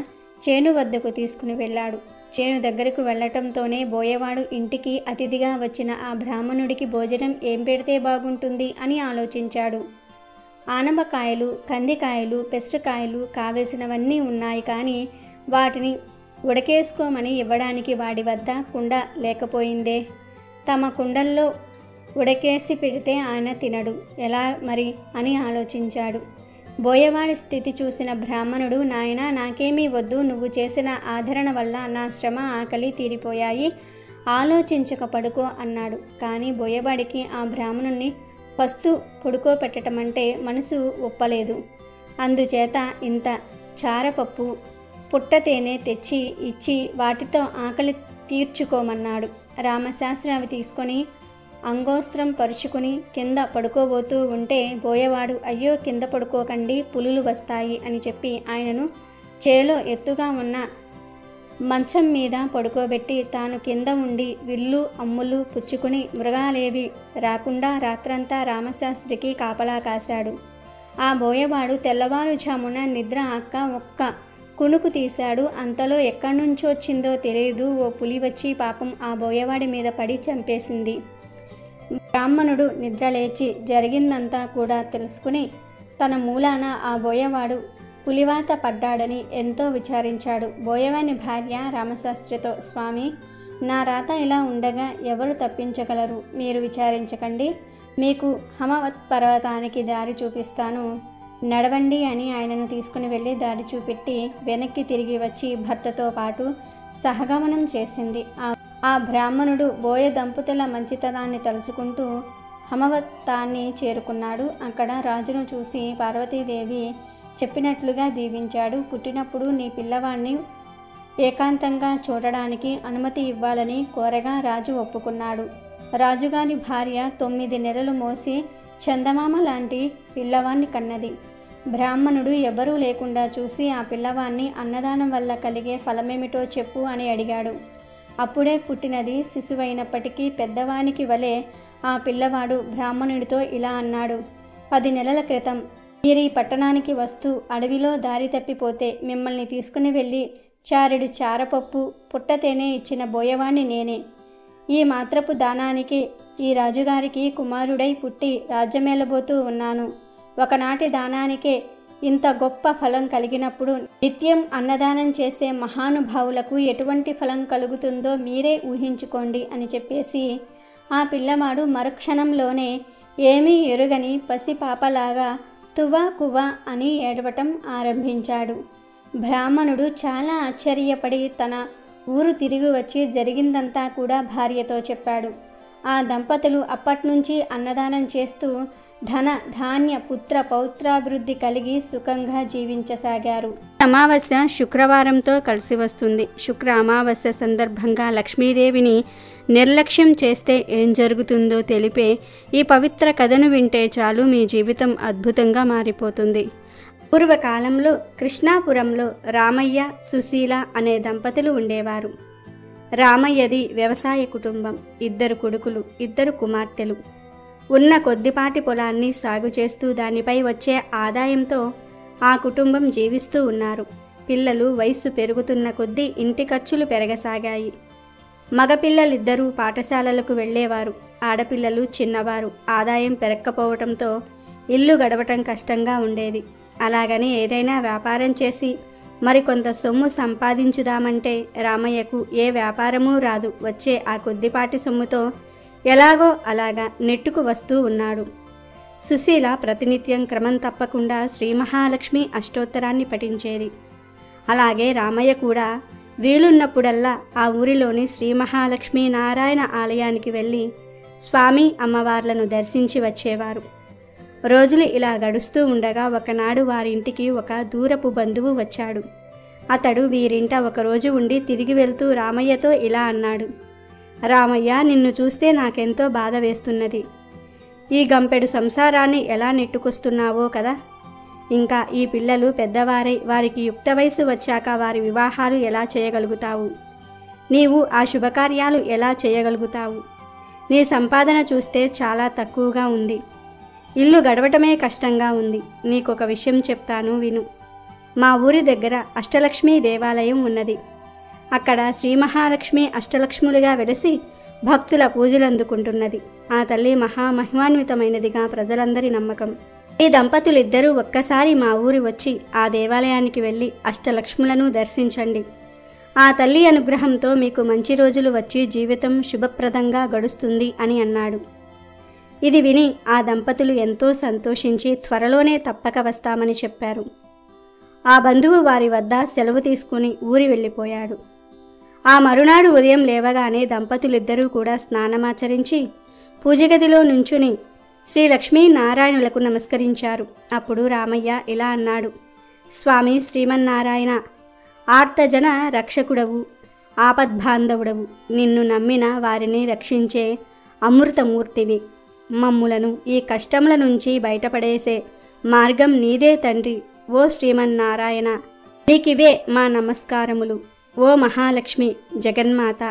B: చేను వద్దకు తీసుకుని వెళ్ళాడు. చేను దగ్గరకు వెళ్ళటంతోనే బోయవాడు ఇంటికి అతిథిగా వచ్చిన ఆ బ్రాహ్మణుడికి భోజనం ఏం పెడితే బాగుంటుంది అని ఆలోచించాడు. ఆనపకాయలు, కందికాయలు, పెసరకాయలు కావేసినవన్నీ ఉన్నాయి, కానీ వాటిని ఉడకేసుకోమని ఇవ్వడానికి వాడి వద్ద కుండ లేకపోయిందే. తమ కుండల్లో ఉడకేసి పెడితే ఆయన తినడు, ఎలా మరి అని ఆలోచించాడు. బోయవాడి స్థితి చూసిన బ్రాహ్మణుడు, నాయనా నాకేమీ వద్దు, నువ్వు చేసిన ఆదరణ వల్ల నా శ్రమ ఆకలి తీరిపోయాయి, ఆలోచించక పడుకో అన్నాడు. కానీ బోయవాడికి ఆ బ్రాహ్మణుణ్ణి పస్తు పడుకోపెట్టడం అంటే మనసు ఒప్పలేదు. అందుచేత ఇంత చారపప్పు, పుట్ట తేనె తెచ్చి ఇచ్చి వాటితో ఆకలి తీర్చుకోమన్నాడు. రామశాస్త్రి అవి తీసుకొని అంగోస్త్రం పరుచుకుని కింద పడుకోబోతూ ఉంటే బోయవాడు, అయ్యో కింద పడుకోకండి, పులులు వస్తాయి అని చెప్పి ఆయనను చేలో ఎత్తుగా ఉన్న మంచం మీద పడుకోబెట్టి తాను కింద ఉండి విల్లు అమ్ములు పుచ్చుకుని మృగాలేవి రాకుండా రాత్రంతా రామశాస్త్రికి కాపలా కాశాడు. ఆ బోయవాడు తెల్లవారుజామున నిద్ర అక్క ఒక్క కునుకు తీశాడు. అంతలో ఎక్కడి నుంచొచ్చిందో తెలియదు, ఓ పులి వచ్చి పాపం ఆ బోయవాడి మీద పడి చంపేసింది. బ్రాహ్మణుడు నిద్రలేచి జరిగిందంతా కూడా తెలుసుకుని తన మూలాన ఆ బోయవాడు పులివాత పడ్డాడని ఎంతో విచారించాడు. బోయవాని భార్య రామశాస్త్రితో, స్వామి నా రాత ఇలా ఉండగా ఎవరు తప్పించగలరు, మీరు విచారించకండి, మీకు హిమవత్ పర్వతానికి దారి చూపిస్తాను, నడవండి అని ఆయనను తీసుకుని వెళ్ళి దారి చూపెట్టి వెనక్కి తిరిగి వచ్చి భర్తతో పాటు సహగమనం చేసింది. ఆ బ్రాహ్మణుడు బోయ దంపతుల మంచితనాన్ని తలుచుకుంటూ హిమవతాన్ని చేరుకున్నాడు. అక్కడ రాజును చూసి పార్వతీదేవి చెప్పినట్లుగా దీవించాడు. పుట్టినప్పుడు నీ పిల్లవాడిని ఏకాంతంగా చూడడానికి అనుమతి ఇవ్వాలని కోరగా రాజు ఒప్పుకున్నాడు. రాజుగారి భార్య 9 నెలలు మోసి చందమామ లాంటి పిల్లవాణ్ణి కన్నది. బ్రాహ్మణుడు ఎవరూ లేకుండా చూసి ఆ పిల్లవాణ్ణి అన్నదానం వల్ల కలిగే ఫలమేమిటో చెప్పు అని అడిగాడు. అప్పుడే పుట్టినది శిశువైనప్పటికీ పెద్దవానికి వలె ఆ పిల్లవాడు బ్రాహ్మణుడితో ఇలా అన్నాడు, 10 నెలల క్రితం మీరు ఈ పట్టణానికి వస్తూ అడవిలో దారి తప్పిపోతే మిమ్మల్ని తీసుకుని వెళ్ళి చారెడు చారపప్పు, పుట్ట తేనె ఇచ్చిన బోయవాణ్ణి నేనే. ఈ మాత్రపు దానానికి ఈ రాజుగారికి కుమారుడై పుట్టి రాజ్యమేలబోతూ ఉన్నాను. ఒకనాటి దానానికే ఇంత గొప్ప ఫలం కలిగినప్పుడు నిత్యం అన్నదానం చేసే మహానుభావులకు ఎటువంటి ఫలం కలుగుతుందో మీరే ఊహించుకోండి అని చెప్పేసి ఆ పిల్లవాడు మరుక్షణంలోనే ఏమీ ఎరుగని పసిపాపలాగా తువ్వా కువ్వా అని ఏడవటం ఆరంభించాడు. బ్రాహ్మణుడు చాలా ఆశ్చర్యపడి తన ఊరు తిరిగి వచ్చి జరిగిందంతా కూడా భార్యతో చెప్పాడు. ఆ దంపతులు అప్పట్నుంచి అన్నదానం చేస్తూ ధన ధాన్య పుత్ర పౌత్రాభివృద్ధి కలిగి సుఖంగా జీవించసాగారు. అమావాస్య శుక్రవారంతో కలిసి వస్తుంది. శుక్ర అమావాస్య సందర్భంగా లక్ష్మీదేవిని నిర్లక్ష్యం చేస్తే ఏం జరుగుతుందో తెలిపే ఈ పవిత్ర కథను వింటే చాలు మీ జీవితం అద్భుతంగా మారిపోతుంది. పూర్వకాలంలో కృష్ణాపురంలో రామయ్య సుశీల అనే దంపతులు ఉండేవారు. రామయ్యది వ్యవసాయ కుటుంబం. 2 కొడుకులు, 2 కుమార్తెలు. ఉన్న కొద్దిపాటి పొలాన్ని సాగు చేస్తూ దానిపై వచ్చే ఆదాయంతో ఆ కుటుంబం జీవిస్తూ ఉన్నారు. పిల్లలు వయస్సు పెరుగుతున్న కొద్దీ ఇంటి ఖర్చులు పెరగసాగాయి. మగపిల్లలిద్దరూ పాఠశాలలకు వెళ్ళేవారు. ఆడపిల్లలు చిన్నవారు. ఆదాయం పెరక్కపోవటంతో ఇల్లు గడవటం కష్టంగా ఉండేది. అలాగని ఏదైనా వ్యాపారం చేసి మరికొంత సొమ్ము సంపాదించుదామంటే రామయ్యకు ఏ వ్యాపారమూ రాదు. వచ్చే ఆ కొద్దిపాటి సొమ్ముతో ఎలాగో అలాగా నెట్టుకు వస్తూ ఉన్నాడు. సుశీల ప్రతినిత్యం క్రమం తప్పకుండా శ్రీ మహాలక్ష్మి అష్టోత్తరాన్ని పఠించేది. అలాగే రామయ్య కూడా వీలున్నప్పుడల్లా ఆ ఊరిలోని శ్రీ మహాలక్ష్మి నారాయణ ఆలయానికి వెళ్ళి స్వామి అమ్మవార్లను దర్శించి వచ్చేవారు. రోజులు ఇలా గడుస్తూ ఉండగా ఒకనాడు వారింటికి ఒక దూరపు బంధువు వచ్చాడు. అతడు వీరింట ఒకరోజు ఉండి తిరిగి వెళ్తూ రామయ్యతో ఇలా అన్నాడు. రామయ్య, నిన్ను చూస్తే నాకెంతో బాధ వేస్తున్నది. ఈ గంపెడు సంసారాన్ని ఎలా నెట్టుకొస్తున్నావో కదా. ఇంకా ఈ పిల్లలు పెద్దవారై వారికి యుక్త వయసు వచ్చాక వారి వివాహాలు ఎలా చేయగలుగుతావు? నీవు ఆ శుభకార్యాలు ఎలా చేయగలుగుతావు? నీ సంపాదన చూస్తే చాలా తక్కువగా ఉంది. ఇల్లు గడవటమే కష్టంగా ఉంది. నీకొక విషయం చెప్తాను విను. మా ఊరి దగ్గర అష్టలక్ష్మి దేవాలయం ఉన్నది. అక్కడ శ్రీ మహాలక్ష్మి అష్టలక్ష్ములుగా వెలిసి భక్తుల పూజలు అందుకుంటున్నది. ఆ తల్లి మహామహిమాన్వితమైనదిగా ప్రజలందరి నమ్మకం. ఈ దంపతులిద్దరూ ఒక్కసారి మా ఊరి వచ్చి ఆ దేవాలయానికి వెళ్ళి అష్టలక్ష్ములను దర్శించండి. ఆ తల్లి అనుగ్రహంతో మీకు మంచి రోజులు వచ్చి జీవితం శుభప్రదంగా గడుస్తుంది అని అన్నాడు. ఇది విని ఆ దంపతులు ఎంతో సంతోషించి త్వరలోనే తప్పక వస్తామని చెప్పారు. ఆ బంధువు వారి వద్ద సెలవు తీసుకుని ఊరి వెళ్ళిపోయాడు. ఆ మరునాడు ఉదయం లేవగానే దంపతులిద్దరూ కూడా స్నానమాచరించి పూజగదిలో నుంచుని శ్రీ లక్ష్మీ నారాయణులకు నమస్కరించారు. అప్పుడు రామయ్య ఇలా అన్నాడు. స్వామి శ్రీమన్నారాయణ, ఆర్తజన రక్షకుడవు, ఆపద్బాంధవుడవు. నిన్ను నమ్మిన వారిని రక్షించే అమృతమూర్తివి. మమ్ములను ఈ కష్టముల నుంచి బయటపడేసే మార్గం నీదే తండ్రి. ఓ శ్రీమన్నారాయణ, నీకివే మా నమస్కారములు. ఓ మహాలక్ష్మి జగన్మాత,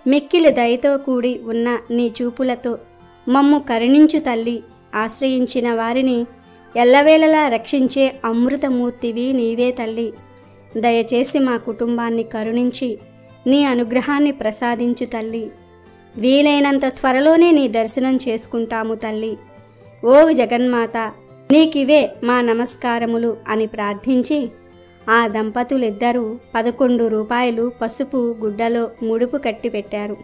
B: మిక్కిలి దయతో కూడి ఉన్న నీ చూపులతో మమ్ము కరుణించు తల్లి. ఆశ్రయించిన వారిని ఎల్లవేళలా రక్షించే అమృతమూర్తివి నీవే తల్లి. దయచేసి మా కుటుంబాన్ని కరుణించి నీ అనుగ్రహాన్ని ప్రసాదించు తల్లి. వీలైనంత త్వరలోనే నీ దర్శనం చేసుకుంటాము తల్లి. ఓ జగన్మాత, నీకివే మా నమస్కారములు అని ప్రార్థించి ఆ దంపతులిద్దరూ 11 రూపాయలు పసుపు గుడ్డలో ముడుపు కట్టి పెట్టారు.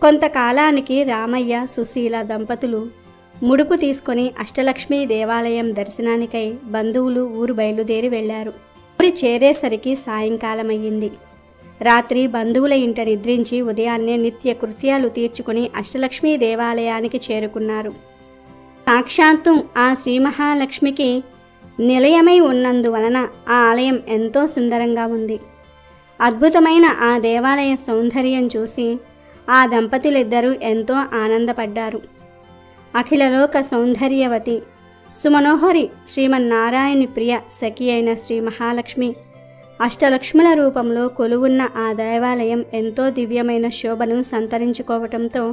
B: కొంతకాలానికి రామయ్య సుశీల దంపతులు ముడుపు తీసుకొని అష్టలక్ష్మి దేవాలయం దర్శనానికై బంధువులు ఊరు బయలుదేరి వెళ్లారు. ఊరి చేరేసరికి సాయంకాలమయ్యింది. రాత్రి బంధువుల ఇంట నిద్రించి ఉదయాన్నే నిత్య కృత్యాలు తీర్చుకుని అష్టలక్ష్మి దేవాలయానికి చేరుకున్నారు. సాక్షాత్తు ఆ శ్రీ మహాలక్ష్మికి నిలయమై ఉన్నందువలన ఆ ఆలయం ఎంతో సుందరంగా ఉంది. అద్భుతమైన ఆ దేవాలయ సౌందర్యం చూసి ఆ దంపతులిద్దరూ ఎంతో ఆనందపడ్డారు. అఖిలలోక సౌందర్యవతి సుమనోహరి శ్రీమన్నారాయణి ప్రియ సఖి అయిన శ్రీ మహాలక్ష్మి అష్టలక్ష్ముల రూపంలో కొలువున్న ఆ దేవాలయం ఎంతో దివ్యమైన శోభను సంతరించుకోవటంతో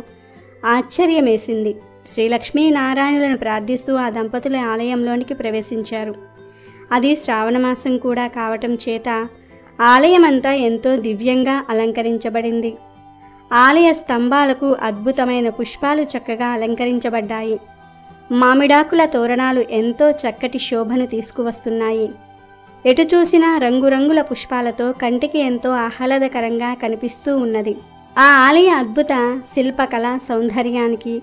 B: ఆశ్చర్యమేసింది. శ్రీలక్ష్మీనారాయణులను ప్రార్థిస్తూ ఆ దంపతుల ఆలయంలోనికి ప్రవేశించారు. అది శ్రావణమాసం కూడా కావటం చేత ఆలయమంతా ఎంతో దివ్యంగా అలంకరించబడింది. ఆలయ స్తంభాలకు అద్భుతమైన పుష్పాలు చక్కగా అలంకరించబడ్డాయి. మామిడాకుల తోరణాలు ఎంతో చక్కటి శోభను తీసుకువస్తున్నాయి. ఎటు చూసినా రంగురంగుల పుష్పాలతో కంటికి ఎంతో ఆహ్లాదకరంగా కనిపిస్తూ ఉన్నది. ఆ ఆలయ అద్భుత శిల్పకళ సౌందర్యానికి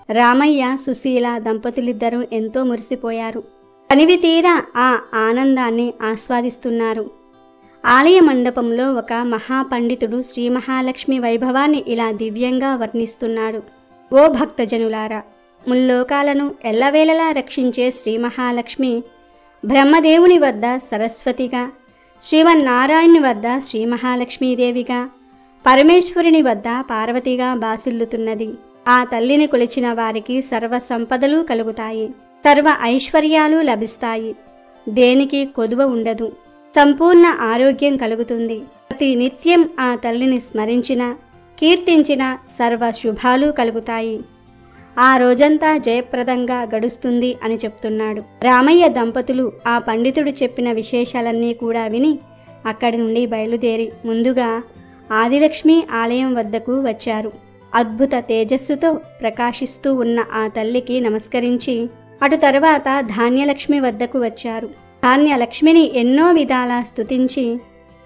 B: రామయ్య, సుశీల దంపతులిద్దరూ ఎంతో మురిసిపోయారు. తనివి తీరా ఆ ఆనందాన్ని ఆస్వాదిస్తున్నారు. ఆలయ మండపంలో ఒక మహాపండితుడు శ్రీ మహాలక్ష్మి వైభవాన్ని ఇలా దివ్యంగా వర్ణిస్తున్నాడు. ఓ భక్తజనులారా, ముల్లోకాలను ఎల్లవేళలా రక్షించే శ్రీ మహాలక్ష్మి బ్రహ్మదేవుని వద్ద సరస్వతిగా, శ్రీమన్నారాయణుని వద్ద శ్రీ మహాలక్ష్మీదేవిగా, పరమేశ్వరుని వద్ద పార్వతిగా బాసిల్లుతున్నది. ఆ తల్లిని కొలిచిన వారికి సర్వ సంపదలు కలుగుతాయి, సర్వ ఐశ్వర్యాలు లభిస్తాయి, దేనికి కొదువ ఉండదు, సంపూర్ణ ఆరోగ్యం కలుగుతుంది. ప్రతి నిత్యం ఆ తల్లిని స్మరించిన, కీర్తించిన సర్వ శుభాలు కలుగుతాయి. ఆ రోజంతా జయప్రదంగా గడుస్తుంది అని చెప్తున్నాడు. రామయ్య దంపతులు ఆ పండితుడు చెప్పిన విశేషాలన్నీ కూడా విని అక్కడి నుండి బయలుదేరి ముందుగా ఆదిలక్ష్మి ఆలయం వద్దకు వచ్చారు. అద్భుత తేజస్సుతో ప్రకాశిస్తూ ఉన్న ఆ తల్లికి నమస్కరించి అటు తర్వాత ధాన్యలక్ష్మి వద్దకు వచ్చారు. ధాన్యలక్ష్మిని ఎన్నో విధాలా స్తుతించి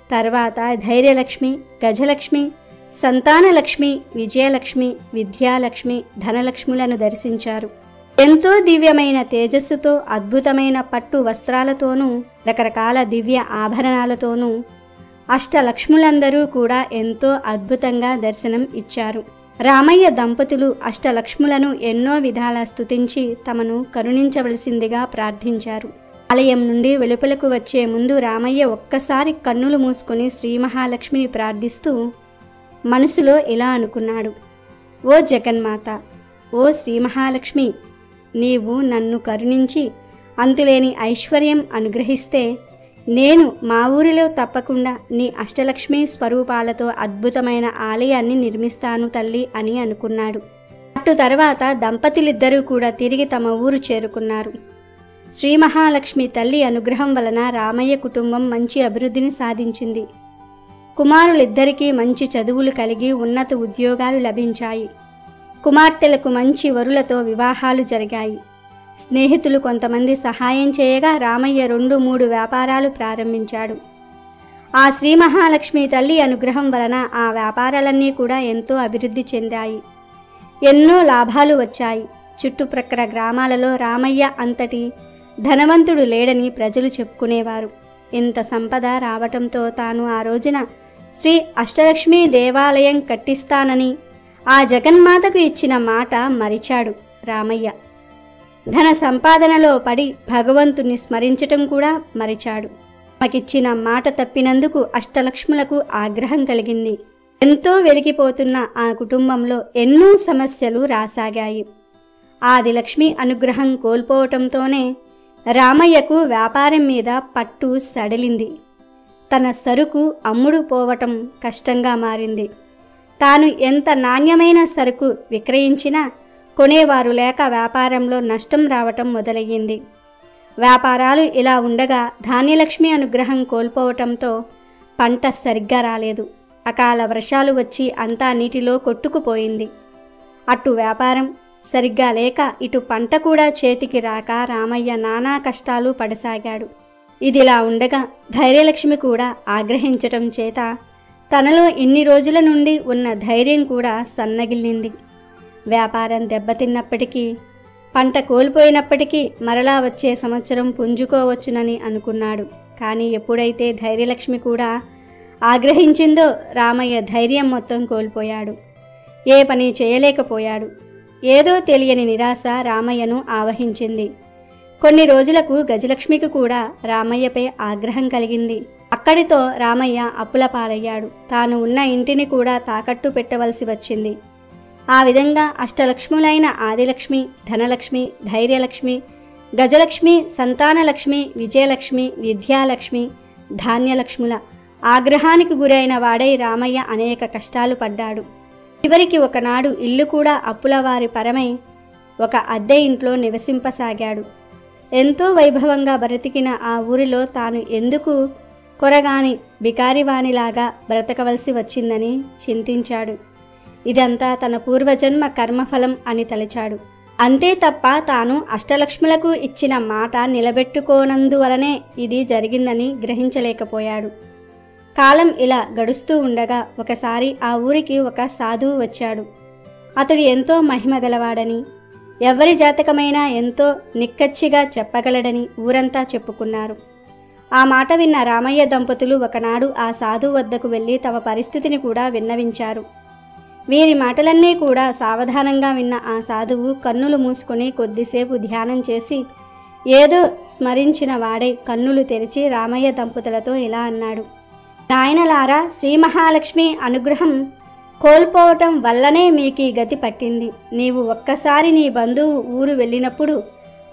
B: తర్వాత ధైర్యలక్ష్మి, గజలక్ష్మి, సంతానలక్ష్మి, విజయలక్ష్మి, విద్యాలక్ష్మి, ధనలక్ష్ములను దర్శించారు. ఎంతో దివ్యమైన తేజస్సుతో, అద్భుతమైన పట్టు వస్త్రాలతోనూ, రకరకాల దివ్య ఆభరణాలతోనూ అష్టలక్ష్ములందరూ కూడా ఎంతో అద్భుతంగా దర్శనం ఇచ్చారు. రామయ్య దంపతులు అష్టలక్ష్ములను ఎన్నో విధాలా స్తుతించి తమను కరుణించవలసిందిగా ప్రార్థించారు. ఆలయం నుండి వెలుపలకు వచ్చే ముందు రామయ్య ఒక్కసారి కన్నులు మూసుకొని శ్రీ మహాలక్ష్మిని ప్రార్థిస్తూ మనసులో ఇలా అనుకున్నాడు. ఓ జగన్మాత, ఓ శ్రీ మహాలక్ష్మి, నీవు నన్ను కరుణించి అంతులేని ఐశ్వర్యం అనుగ్రహిస్తే నేను మా ఊరిలో తప్పకుండా నీ అష్టలక్ష్మి స్వరూపాలతో అద్భుతమైన ఆలయాన్ని నిర్మిస్తాను తల్లి అని అనుకున్నాడు. అటు తర్వాత దంపతులిద్దరూ కూడా తిరిగి తమ ఊరు చేరుకున్నారు. శ్రీ మహాలక్ష్మి తల్లి అనుగ్రహం వలన రామయ్య కుటుంబం మంచి అభివృద్ధిని సాధించింది. కుమారులిద్దరికీ మంచి చదువులు కలిగి ఉన్నత ఉద్యోగాలు లభించాయి. కుమార్తెలకు మంచి వరులతో వివాహాలు జరిగాయి. స్నేహితులు కొంతమంది సహాయం చేయగా రామయ్య 2-3 వ్యాపారాలు ప్రారంభించాడు. ఆ శ్రీ మహాలక్ష్మి తల్లి అనుగ్రహం వలన ఆ వ్యాపారాలన్నీ కూడా ఎంతో అభివృద్ధి చెందాయి. ఎన్నో లాభాలు వచ్చాయి. చుట్టుప్రక్కల గ్రామాలలో రామయ్య అంతటి ధనవంతుడు లేడని ప్రజలు చెప్పుకునేవారు. ఇంత సంపద రావటంతో తాను ఆ రోజున శ్రీ అష్టలక్ష్మి దేవాలయం కట్టిస్తానని ఆ జగన్మాతకు ఇచ్చిన మాట మరిచాడు రామయ్య. ధన సంపాదనలో పడి భగవంతుణ్ణి స్మరించటం కూడా మరిచాడు. తమకిచ్చిన మాట తప్పినందుకు అష్టలక్ష్ములకు ఆగ్రహం కలిగింది. ఎంతో వెలిగిపోతున్న ఆ కుటుంబంలో ఎన్నో సమస్యలు రాసాగాయి. ఆదిలక్ష్మి అనుగ్రహం కోల్పోవటంతోనే రామయ్యకు వ్యాపారం మీద పట్టు సడలింది. తన సరుకు అమ్ముడు పోవటం కష్టంగా మారింది. తాను ఎంత నాణ్యమైన సరుకు విక్రయించినా కొనేవారు లేక వ్యాపారంలో నష్టం రావటం మొదలయ్యింది. వ్యాపారాలు ఇలా ఉండగా ధాన్యలక్ష్మి అనుగ్రహం కోల్పోవటంతో పంట సరిగ్గా రాలేదు. అకాల వర్షాలు వచ్చి అంతా నీటిలో కొట్టుకుపోయింది. అటు వ్యాపారం సరిగ్గా లేక ఇటు పంట కూడా చేతికి రాక రామయ్య నానా కష్టాలు పడసాగాడు. ఇదిలా ఉండగా ధైర్యలక్ష్మి కూడా ఆగ్రహించటం చేత తనలో ఇన్ని రోజుల నుండి ఉన్న ధైర్యం కూడా సన్నగిల్లింది. వ్యాపారం దెబ్బతిన్నప్పటికీ, పంట కోల్పోయినప్పటికీ మరలా వచ్చే సంవత్సరం పుంజుకోవచ్చునని అనుకున్నాడు. కానీ ఎప్పుడైతే ధైర్యలక్ష్మి కూడా ఆగ్రహించిందో రామయ్య ధైర్యం మొత్తం కోల్పోయాడు. ఏ పని చేయలేకపోయాడు. ఏదో తెలియని నిరాశ రామయ్యను ఆవహించింది. కొన్ని రోజులకు గజలక్ష్మికి కూడా రామయ్యపై ఆగ్రహం కలిగింది. అక్కడితో రామయ్య అప్పుల పాలయ్యాడు. తాను ఉన్న ఇంటిని కూడా తాకట్టు పెట్టవలసి వచ్చింది. ఆ విధంగా అష్టలక్ష్ములైన ఆదిలక్ష్మి, ధనలక్ష్మి, ధైర్యలక్ష్మి, గజలక్ష్మి, సంతానలక్ష్మి, విజయలక్ష్మి, విద్యాలక్ష్మి, ధాన్యలక్ష్ముల ఆగ్రహానికి గురైన వాడై రామయ్య అనేక కష్టాలు పడ్డాడు. చివరికి ఒకనాడు ఇల్లు కూడా అప్పుల వారి పరమై ఒక అద్దె ఇంట్లో నివసింపసాగాడు. ఎంతో వైభవంగా బ్రతికిన ఆ ఊరిలో తాను ఎందుకు కొరగాని బికారివాణిలాగా బ్రతకవలసి వచ్చిందని చింతించాడు. ఇదంతా తన పూర్వజన్మ కర్మఫలం అని తలచాడు. అంతే తప్ప తాను అష్టలక్ష్ములకు ఇచ్చిన మాట నిలబెట్టుకోనందువలనే ఇది జరిగిందని గ్రహించలేకపోయాడు. కాలం ఇలా గడుస్తూ ఉండగా ఒకసారి ఆ ఊరికి ఒక సాధువు వచ్చాడు. అతడు ఎంతో మహిమ గలవాడని, ఎవరి జాతకమైనా ఎంతో నిక్కచ్చిగా చెప్పగలడని ఊరంతా చెప్పుకున్నారు. ఆ మాట విన్న రామయ్య దంపతులు ఒకనాడు ఆ సాధువు వద్దకు వెళ్ళి తమ పరిస్థితిని కూడా విన్నవించారు. వీరి మాటలన్నీ కూడా సావధానంగా విన్న ఆ సాధువు కన్నులు మూసుకొని కొద్దిసేపు ధ్యానం చేసి ఏదో స్మరించిన వాడే కన్నులు తెరిచి రామయ్య దంపతులతో ఇలా అన్నాడు: నాయనలారా, శ్రీ మహాలక్ష్మి అనుగ్రహం కోల్పోవటం వల్లనే మీకు ఈ గతి పట్టింది. నీవు ఒక్కసారి నీ బంధువు ఊరు వెళ్ళినప్పుడు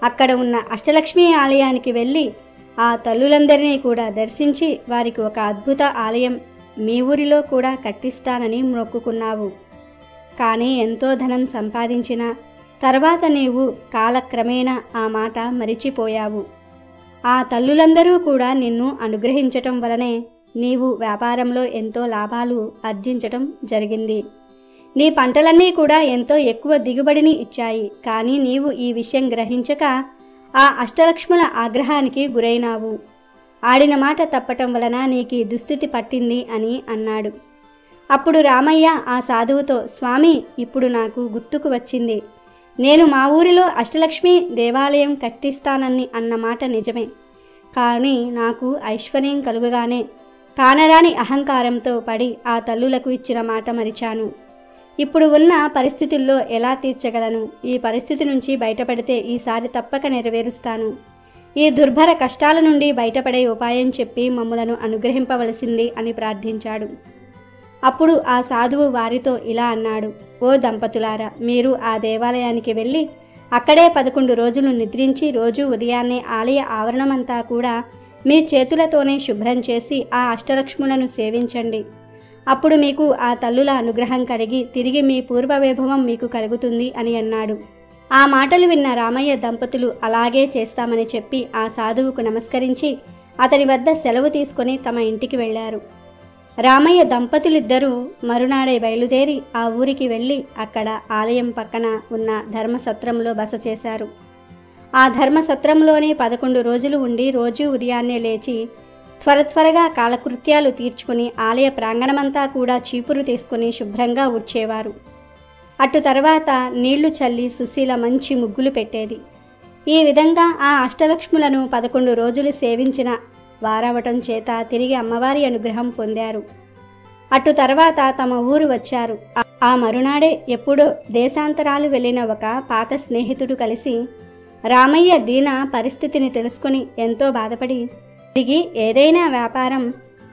B: అక్కడ ఉన్న అష్టలక్ష్మి ఆలయానికి వెళ్ళి ఆ తల్లులందరినీ కూడా దర్శించి వారికి ఒక అద్భుత ఆలయం మీ ఊరిలో కూడా కట్టిస్తానని మొక్కుకున్నావు. కానీ ఎంతో ధనం సంపాదించిన తర్వాత నీవు కాలక్రమేణా ఆ మాట మరిచిపోయావు. ఆ తల్లులందరూ కూడా నిన్ను అనుగ్రహించటం వలనే నీవు వ్యాపారంలో ఎంతో లాభాలు ఆర్జించటం జరిగింది. నీ పంటలన్నీ కూడా ఎంతో ఎక్కువ దిగుబడిని ఇచ్చాయి. కానీ నీవు ఈ విషయం గ్రహించక ఆ అష్టలక్ష్ముల ఆగ్రహానికి గురైనావు. ఆడిన మాట తప్పటం వలన నీకు ఈ దుస్థితి పట్టింది అని అన్నాడు. అప్పుడు రామయ్య ఆ సాధువుతో, స్వామి, ఇప్పుడు నాకు గుర్తుకు వచ్చింది. నేను మా ఊరిలో అష్టలక్ష్మి దేవాలయం కట్టిస్తానని అన్నమాట నిజమే. కానీ నాకు ఐశ్వర్యం కలుగగానే కానరాని అహంకారంతో పడి ఆ తల్లులకు ఇచ్చిన మాట మరిచాను. ఇప్పుడు ఉన్న పరిస్థితుల్లో ఎలా తీర్చగలను? ఈ పరిస్థితి నుంచి బయటపడితే ఈసారి తప్పక నెరవేరుస్తాను. ఈ దుర్భర కష్టాల నుండి బయటపడే ఉపాయం చెప్పి మమ్ములను అనుగ్రహింపవలసింది అని ప్రార్థించాడు. అప్పుడు ఆ సాధువు వారితో ఇలా అన్నాడు: ఓ దంపతులారా, మీరు ఆ దేవాలయానికి వెళ్ళి అక్కడే 11 రోజులు నిద్రించి రోజు ఉదయాన్నే ఆలయ ఆవరణమంతా కూడా మీ చేతులతోనే శుభ్రం చేసి ఆ అష్టలక్ష్ములను సేవించండి. అప్పుడు మీకు ఆ తల్లుల అనుగ్రహం కలిగి తిరిగి మీ పూర్వ వైభవం మీకు కలుగుతుంది అని అన్నాడు. ఆ మాటలు విన్న రామయ్య దంపతులు అలాగే చేస్తామని చెప్పి ఆ సాధువుకు నమస్కరించి అతని వద్ద సెలవు తీసుకొని తమ ఇంటికి వెళ్ళారు. రామయ్య దంపతులిద్దరూ మరునాడే బయలుదేరి ఆ ఊరికి వెళ్ళి అక్కడ ఆలయం పక్కన ఉన్న ధర్మసత్రంలో బస చేశారు. ఆ ధర్మసత్రంలోనే 11 రోజులు ఉండి రోజూ ఉదయాన్నే లేచి త్వరగా కాలకృత్యాలు తీర్చుకుని ఆలయ ప్రాంగణమంతా కూడా చీపురు తీసుకుని శుభ్రంగా ఊడ్చేవారు. అటు తర్వాత నీళ్లు చల్లి సుశీల మంచి ముగ్గులు పెట్టేది. ఈ విధంగా ఆ అష్టలక్ష్ములను 11 రోజులు సేవించిన వారవటం చేత తిరిగి అమ్మవారి అనుగ్రహం పొందారు. అటు తర్వాత తమ ఊరు వచ్చారు. ఆ మరునాడే ఎప్పుడో దేశాంతరాలు వెళ్ళిన ఒక పాత స్నేహితుడు కలిసి రామయ్య దీన పరిస్థితిని తెలుసుకుని ఎంతో బాధపడి తిరిగి ఏదైనా వ్యాపారం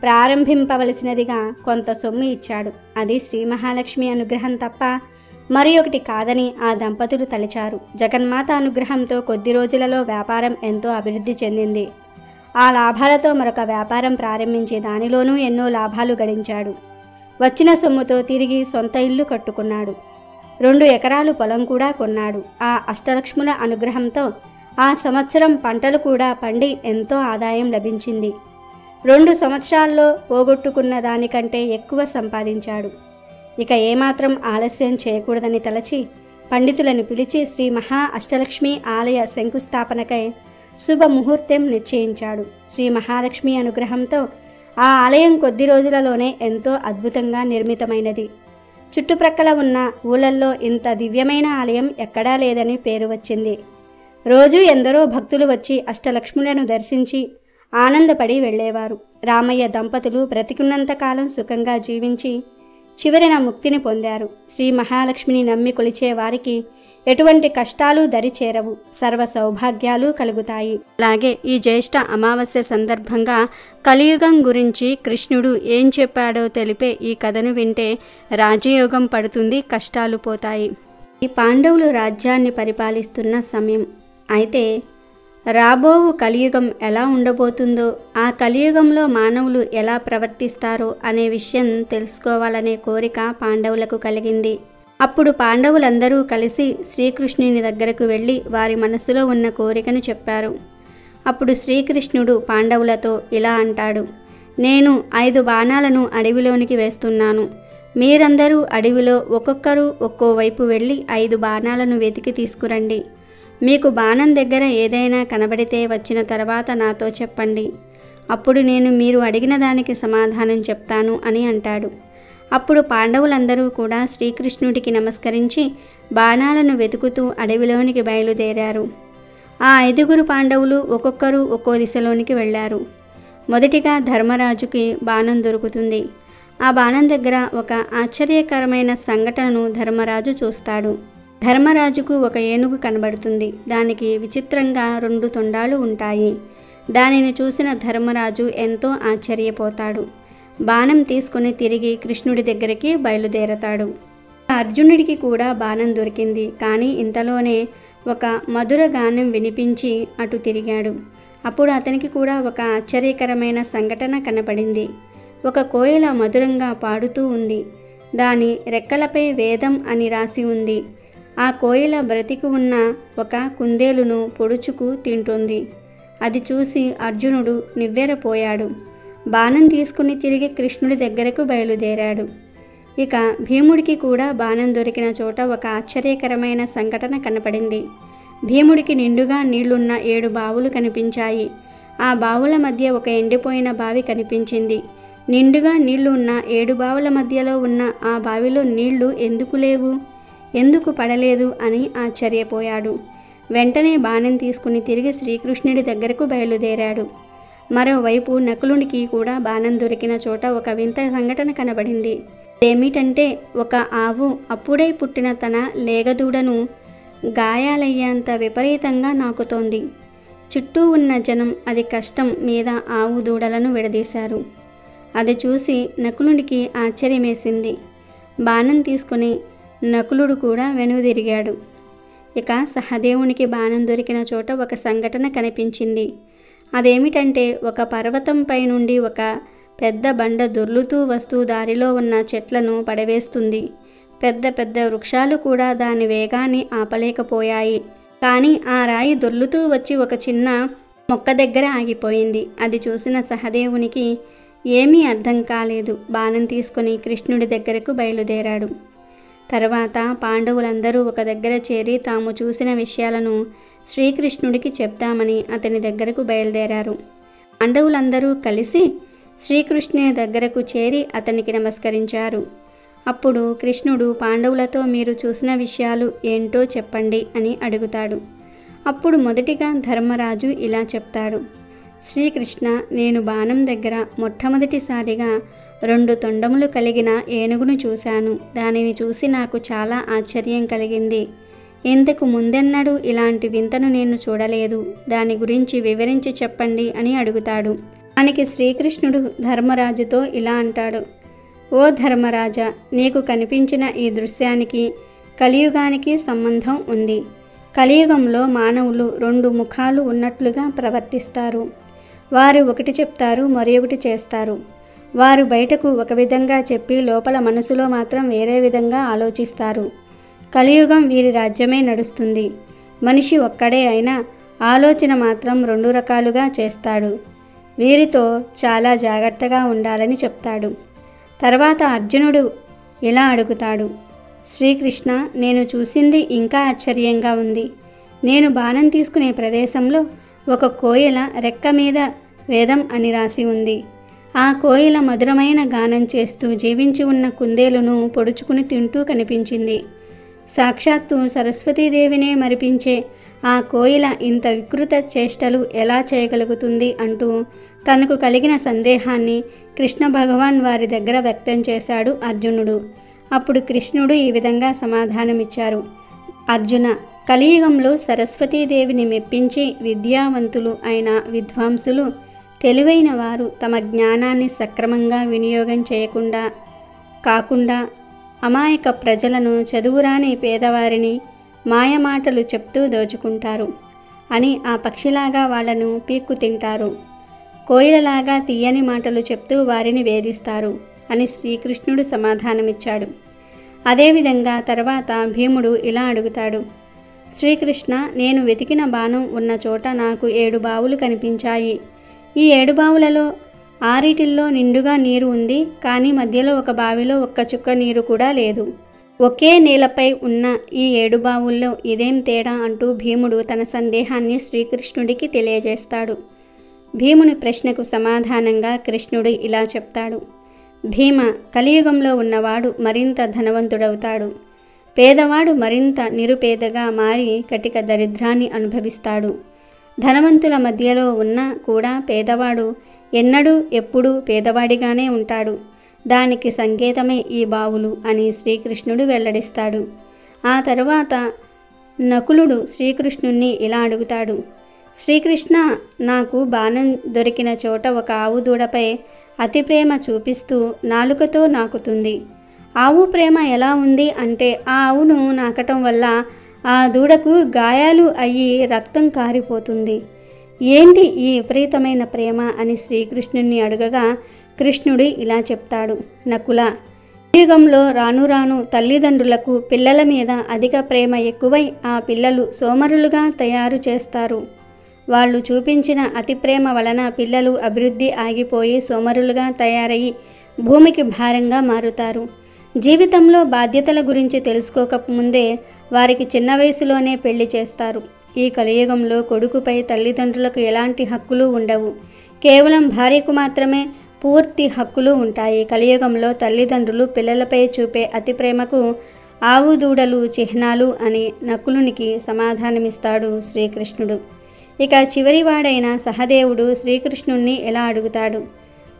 B: ప్రారంభింపవలసినదిగా కొంత సొమ్ము ఇచ్చాడు. అది శ్రీ మహాలక్ష్మి అనుగ్రహం తప్ప మరి ఒకటి కాదని ఆ దంపతులు తలిచారు. జగన్మాత అనుగ్రహంతో కొద్ది రోజులలో వ్యాపారం ఎంతో అభివృద్ధి చెందింది. ఆ లాభాలతో మరొక వ్యాపారం ప్రారంభించి దానిలోనూ ఎన్నో లాభాలు గడించాడు. వచ్చిన సొమ్ముతో తిరిగి సొంత ఇల్లు కట్టుకున్నాడు. 2 ఎకరాలు పొలం కూడా కొన్నాడు. ఆ అష్టలక్ష్ముల అనుగ్రహంతో ఆ సంవత్సరం పంటలు కూడా పండి ఎంతో ఆదాయం లభించింది. 2 సంవత్సరాల్లో పోగొట్టుకున్న దానికంటే ఎక్కువ సంపాదించాడు. ఇక ఏమాత్రం ఆలస్యం చేయకూడదని తలచి పండితులను పిలిచి శ్రీ మహా అష్టలక్ష్మి ఆలయ శంకుస్థాపనకై శుభముహూర్తం నిశ్చయించాడు. శ్రీ మహాలక్ష్మి అనుగ్రహంతో ఆ ఆలయం కొద్ది రోజులలోనే ఎంతో అద్భుతంగా నిర్మితమైనది. చుట్టుప్రక్కల ఉన్న ఊళ్ళల్లో ఇంత దివ్యమైన ఆలయం ఎక్కడా లేదని పేరు వచ్చింది. రోజు ఎందరో భక్తులు వచ్చి అష్టలక్ష్ములను దర్శించి ఆనందపడి వెళ్ళేవారు. రామయ్య దంపతులు బ్రతికున్నంతకాలం సుఖంగా జీవించి చివరిన ముక్తిని పొందారు. శ్రీ మహాలక్ష్మిని నమ్మి కొలిచే వారికి ఎటువంటి కష్టాలు దరిచేరవు, సర్వ సౌభాగ్యాలు కలుగుతాయి. అలాగే ఈ జ్యేష్ఠ అమావాస్య సందర్భంగా కలియుగం గురించి కృష్ణుడు ఏం చెప్పాడో తెలిపే ఈ కథను వింటే రాజయోగం పడుతుంది, కష్టాలు పోతాయి. ఈ పాండవులు రాజ్యాన్ని పరిపాలిస్తున్న సమయం. అయితే రాబోవు కలియుగం ఎలా ఉండబోతుందో, ఆ కలియుగంలో మానవులు ఎలా ప్రవర్తిస్తారో అనే విషయం తెలుసుకోవాలనే కోరిక పాండవులకు కలిగింది. అప్పుడు పాండవులందరూ కలిసి శ్రీకృష్ణుని దగ్గరకు వెళ్ళి వారి మనసులో ఉన్న కోరికను చెప్పారు. అప్పుడు శ్రీకృష్ణుడు పాండవులతో ఇలా అంటాడు: నేను 5 బాణాలను అడవిలోనికి వేస్తున్నాను. మీరందరూ అడవిలో ఒక్కొక్కరు ఒక్కో వైపు వెళ్ళి 5 బాణాలను వెతికి తీసుకురండి. మీకు బాణం దగ్గర ఏదైనా కనబడితే వచ్చిన తర్వాత నాతో చెప్పండి. అప్పుడు నేను మీరు అడిగిన దానికి సమాధానం చెప్తాను అని అంటాడు. అప్పుడు పాండవులందరూ కూడా శ్రీకృష్ణుడికి నమస్కరించి బాణాలను వెతుకుతూ అడవిలోనికి బయలుదేరారు. ఆ 5 పాండవులు ఒక్కొక్కరు ఒక్కో దిశలోనికి వెళ్ళారు. మొదటిగా ధర్మరాజుకి బాణం దొరుకుతుంది. ఆ బాణం దగ్గర ఒక ఆశ్చర్యకరమైన సంఘటనను ధర్మరాజు చూస్తాడు. ధర్మరాజుకు ఒక ఏనుగు కనబడుతుంది. దానికి విచిత్రంగా 2 తొండాలు ఉంటాయి. దానిని చూసిన ధర్మరాజు ఎంతో ఆశ్చర్యపోతాడు. బాణం తీసుకుని తిరిగి కృష్ణుడి దగ్గరికి బయలుదేరతాడు. అర్జునుడికి కూడా బాణం దొరికింది. కానీ ఇంతలోనే ఒక మధుర గానం వినిపించి అటు తిరిగాడు. అప్పుడు అతనికి కూడా ఒక ఆశ్చర్యకరమైన సంఘటన కనపడింది. ఒక కోయిల మధురంగా పాడుతూ ఉంది. దాని రెక్కలపై వేదం అని రాసి ఉంది. ఆ కోయిల బ్రతికి ఉన్న ఒక కుందేలును పొడుచుకు తింటుంది. అది చూసి అర్జునుడు నివ్వెరపోయాడు. బాణం తీసుకుని తిరిగి కృష్ణుడి దగ్గరకు బయలుదేరాడు. ఇక భీముడికి కూడా బాణం దొరికిన చోట ఒక ఆశ్చర్యకరమైన సంఘటన కనపడింది. భీముడికి నిండుగా నీళ్లున్న 7 బావులు కనిపించాయి. ఆ బావుల మధ్య ఒక ఎండిపోయిన బావి కనిపించింది. నిండుగా నీళ్లు ఉన్న 7 బావుల మధ్యలో ఉన్న ఆ బావిలో నీళ్లు ఎందుకు లేవు, ఎందుకు పడలేదు అని ఆశ్చర్యపోయాడు. వెంటనే బాణం తీసుకుని తిరిగి శ్రీకృష్ణుడి దగ్గరకు బయలుదేరాడు. మరోవైపు నకులునికి కూడా బాణం దొరికిన చోట ఒక వింత సంఘటన కనబడింది. ఏమిటంటే ఒక ఆవు అప్పుడే పుట్టిన తన లేగదూడను గాయాలయ్యేంత విపరీతంగా నాకుతోంది. చుట్టూ ఉన్న జనం అది కష్టం మీద ఆవు దూడలను విడదీశారు. అది చూసి నకులునికి ఆశ్చర్యమేసింది. బాణం తీసుకుని నకులుడు కూడా వెనుదిరిగాడు. ఇక సహదేవునికి బాణం దొరికిన చోట ఒక సంఘటన కనిపించింది. అదేమిటంటే ఒక పర్వతంపై నుండి ఒక పెద్ద బండ దొర్లుతూ వస్తూ దారిలో ఉన్న చెట్లను పడవేస్తుంది. పెద్ద పెద్ద వృక్షాలు కూడా దాని వేగాన్ని ఆపలేకపోయాయి. కానీ ఆ రాయి దొర్లుతూ వచ్చి ఒక చిన్న మొక్క దగ్గర ఆగిపోయింది. అది చూసిన సహదేవునికి ఏమీ అర్థం కాలేదు. బాణం తీసుకుని కృష్ణుడి దగ్గరకు బయలుదేరాడు. తర్వాత పాండవులందరూ ఒక దగ్గర చేరి తాము చూసిన విషయాలను శ్రీకృష్ణుడికి చెప్తామని అతని దగ్గరకు బయలుదేరారు. పాండవులందరూ కలిసి శ్రీకృష్ణుని దగ్గరకు చేరి అతనికి నమస్కరించారు. అప్పుడు కృష్ణుడు పాండవులతో మీరు చూసిన విషయాలు ఏంటో చెప్పండి అని అడుగుతాడు. అప్పుడు మొదటిగా ధర్మరాజు ఇలా చెప్తాడు. శ్రీకృష్ణ, నేను బాణం దగ్గర మొట్టమొదటిసారిగా 2 తొండములు కలిగిన ఏనుగును చూశాను. దానిని చూసి నాకు చాలా ఆశ్చర్యం కలిగింది. ఇంతకు ముందెన్నడూ ఇలాంటి వింతను నేను చూడలేదు. దాని గురించి వివరించి చెప్పండి అని అడుగుతాడు. దానికి శ్రీకృష్ణుడు ధర్మరాజుతో ఇలా అంటాడు. ఓ ధర్మరాజా, నీకు కనిపించిన ఈ దృశ్యానికి కలియుగానికి సంబంధం ఉంది. కలియుగంలో మానవులు 2 ముఖాలు ఉన్నట్లుగా ప్రవర్తిస్తారు. వారు ఒకటి చెప్తారు, మరొకటి చేస్తారు. వారు బయటకు ఒక విధంగా చెప్పి లోపల మనసులో మాత్రం వేరే విధంగా ఆలోచిస్తారు. కలియుగం వీరి రాజ్యమే నడుస్తుంది. మనిషి ఒక్కడే అయినా ఆలోచన మాత్రం 2 రకాలుగా చేస్తాడు. వీరితో చాలా జాగ్రత్తగా ఉండాలని చెప్తాడు. తర్వాత అర్జునుడు ఇలా అడుగుతాడు. శ్రీకృష్ణ, నేను చూసింది ఇంకా ఆశ్చర్యంగా ఉంది. నేను బాణం తీసుకునే ప్రదేశంలో ఒక కోయిల రెక్క మీద వేదం అని రాసి ఉంది. ఆ కోయిల మధురమైన గానం చేస్తూ జీవించి ఉన్న కుందేలును పొడుచుకుని తింటూ కనిపించింది. సాక్షాత్తు సరస్వతీదేవినే మరిపించే ఆ కోయిల ఇంత వికృత చేష్టలు ఎలా చేయగలుగుతుంది అంటూ తనకు కలిగిన సందేహాన్ని కృష్ణ భగవాన్ వారి దగ్గర వ్యక్తం చేశాడు అర్జునుడు. అప్పుడు కృష్ణుడు ఈ విధంగా సమాధానమిచ్చారు. అర్జున, కలియుగంలో సరస్వతీదేవిని మెప్పించి విద్యావంతులు అయిన విద్వాంసులు, తెలివైన వారు తమ జ్ఞానాన్ని సక్రమంగా వినియోగం చేయకుండా కాకుండా అమాయక ప్రజలను, చదువురాని పేదవారిని మాయమాటలు చెప్తూ దోచుకుంటారు అని ఆ పక్షిలాగా వాళ్లను పీక్కు తింటారు. కోయిలలాగా తీయని మాటలు చెప్తూ వారిని వేధిస్తారు అని శ్రీకృష్ణుడు సమాధానమిచ్చాడు. అదేవిధంగా తర్వాత భీముడు ఇలా అడుగుతాడు. శ్రీకృష్ణ, నేను వెతికిన బాణం ఉన్న చోట నాకు 7 బావులు కనిపించాయి. ఈ 7 బావులలో 6 నిండుగా నీరు ఉంది. కానీ మధ్యలో ఒక బావిలో ఒక్క చుక్క నీరు కూడా లేదు. ఒకే నేలపై ఉన్న ఈ 7 బావుల్లో ఇదేం తేడా అంటూ భీముడు తన సందేహాన్ని శ్రీకృష్ణుడికి తెలియజేస్తాడు. భీముని ప్రశ్నకు సమాధానంగా కృష్ణుడు ఇలా చెప్తాడు. భీమ కలియుగంలో ఉన్నవాడు మరింత ధనవంతుడవుతాడు. పేదవాడు మరింత నిరుపేదగా మారి కటిక దరిద్రాన్ని అనుభవిస్తాడు. ధనవంతుల మధ్యలో ఉన్న కూడా పేదవాడు ఎన్నడూ ఎప్పుడూ పేదవాడిగానే ఉంటాడు. దానికి సంకేతమే ఈ బావులు అని శ్రీకృష్ణుడు వెల్లడిస్తాడు. ఆ తరువాత నకులుడు శ్రీకృష్ణుణ్ణి ఇలా అడుగుతాడు, శ్రీకృష్ణ, నాకు బాణం దొరికిన చోట ఒక ఆవు దూడపై అతి ప్రేమ చూపిస్తూ నాలుకతో నాకుతుంది. ఆవు ప్రేమ ఎలా ఉంది అంటే ఆ ఆవును నాకటం వల్ల ఆ దూడకు గాయాలు అయ్యి రక్తం కారిపోతుంది. ఏంటి ఈ విపరీతమైన ప్రేమ అని శ్రీకృష్ణుణ్ణి అడగగా కృష్ణుడు ఇలా చెప్తాడు, నకుల, కలియుగంలో రాను రాను తల్లిదండ్రులకు పిల్లల మీద అధిక ప్రేమ ఎక్కువై ఆ పిల్లలు సోమరులుగా తయారు చేస్తారు. వాళ్ళు చూపించిన అతి ప్రేమ వలన పిల్లలు అభివృద్ధి ఆగిపోయి సోమరులుగా తయారయ్యి భూమికి భారంగా మారుతారు. జీవితంలో బాధ్యతల గురించి తెలుసుకోకముందే వారికి చిన్న వయసులోనే పెళ్లి చేస్తారు. ఈ కలియుగంలో కొడుకుపై తల్లిదండ్రులకు ఎలాంటి హక్కులు ఉండవు. కేవలం భార్యకు మాత్రమే పూర్తి హక్కులు ఉంటాయి. కలియుగంలో తల్లిదండ్రులు పిల్లలపై చూపే అతి ప్రేమకు ఆవు దూడలు చిహ్నాలు అని నకులునికి సమాధానమిస్తాడు శ్రీకృష్ణుడు. ఇక చివరివాడైన సహదేవుడు శ్రీకృష్ణుణ్ణి ఎలా అడుగుతాడు,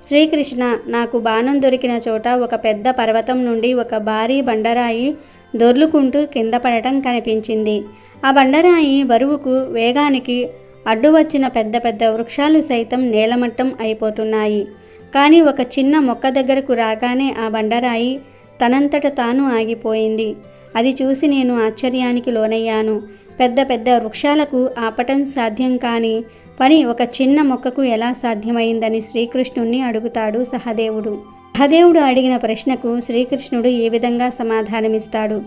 B: శ్రీకృష్ణ, నాకు బాణం దొరికిన చోట ఒక పెద్ద పర్వతం నుండి ఒక భారీ బండరాయి దొర్లుకుంటూ కింద పడటం కనిపించింది. ఆ బండరాయి బరువుకు వేగానికి అడ్డు వచ్చిన పెద్ద పెద్ద వృక్షాలు సైతం నేలమట్టం అయిపోతున్నాయి. కానీ ఒక చిన్న మొక్క దగ్గరకు రాగానే ఆ బండరాయి తనంతట తాను ఆగిపోయింది. అది చూసి నేను ఆశ్చర్యానికి లోనయ్యాను. పెద్ద పెద్ద వృక్షాలకు ఆపటం సాధ్యం కాని పని ఒక చిన్న మొక్కకు ఎలా సాధ్యమైందని శ్రీకృష్ణుణ్ణి అడుగుతాడు సహదేవుడు. సహదేవుడు అడిగిన ప్రశ్నకు శ్రీకృష్ణుడు ఈ విధంగా సమాధానమిస్తాడు,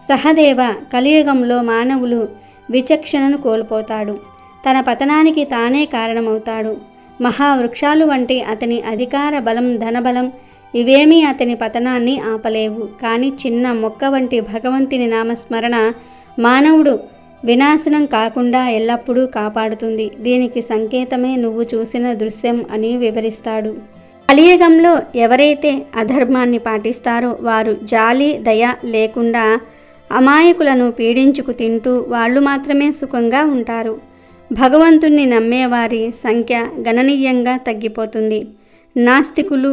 B: సహదేవ, కలియుగంలో మానవులు విచక్షణను కోల్పోతాడు. తన పతనానికి తానే కారణమవుతాడు. మహావృక్షాలు వంటి అతని అధికార బలం, ధనబలం ఇవేమీ అతని పతనాన్ని ఆపలేవు. కానీ చిన్న మొక్క వంటి భగవంతుని నామస్మరణ మానవుడు వినాశనం కాకుండా ఎల్లప్పుడూ కాపాడుతుంది. దీనికి సంకేతమే నువ్వు చూసిన దృశ్యం అని వివరిస్తాడు. కలియుగంలో ఎవరైతే అధర్మాన్ని పాటిస్తారో వారు జాలి, దయ లేకుండా అమాయకులను పీడించుకు తింటూ వాళ్ళు మాత్రమే సుఖంగా ఉంటారు. భగవంతుణ్ణి నమ్మేవారి సంఖ్య గణనీయంగా తగ్గిపోతుంది. నాస్తికులు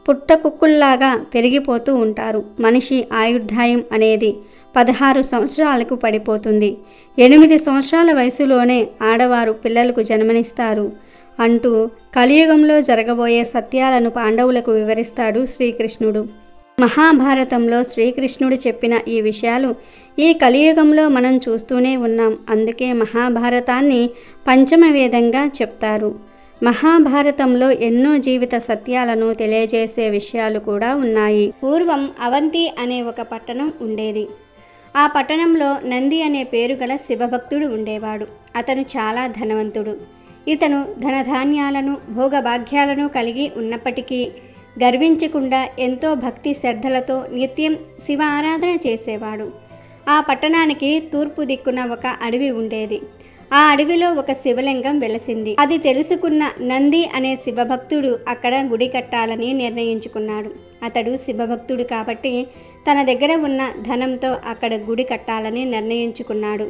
B: పుట్టకుక్కుల్లాగా పెరిగిపోతూ ఉంటారు. మనిషి ఆయుర్దాయం అనేది 16 సంవత్సరాలకు పడిపోతుంది. 8 సంవత్సరాల వయసులోనే ఆడవారు పిల్లలకు జన్మనిస్తారు అంటూ కలియుగంలో జరగబోయే సత్యాలను పాండవులకు వివరిస్తాడు శ్రీకృష్ణుడు. మహాభారతంలో శ్రీకృష్ణుడు చెప్పిన ఈ విషయాలు ఈ కలియుగంలో మనం చూస్తూనే ఉన్నాం. అందుకే మహాభారతాన్ని పంచమవేదంగా చెప్తారు. మహాభారతంలో ఎన్నో జీవిత సత్యాలను తెలియజేసే విషయాలు కూడా ఉన్నాయి. పూర్వం అవంతి అనే ఒక పట్టణం ఉండేది. ఆ పట్టణంలో నంది అనే పేరు గల శివభక్తుడు ఉండేవాడు. అతను చాలా ధనవంతుడు. ఇతను ధనధాన్యాలను భోగభాగ్యాలను కలిగి ఉన్నప్పటికీ గర్వించకుండా ఎంతో భక్తి శ్రద్ధలతో నిత్యం శివ ఆరాధన చేసేవాడు. ఆ పట్టణానికి తూర్పు దిక్కున ఒక అడవి ఉండేది. ఆ అడవిలో ఒక శివలింగం వెలసింది. అది తెలుసుకున్న నంది అనే శివభక్తుడు అక్కడ గుడి కట్టాలని నిర్ణయించుకున్నాడు. అతడు శివభక్తుడు కాబట్టి తన దగ్గర ఉన్న ధనంతో అక్కడ గుడి కట్టాలని నిర్ణయించుకున్నాడు.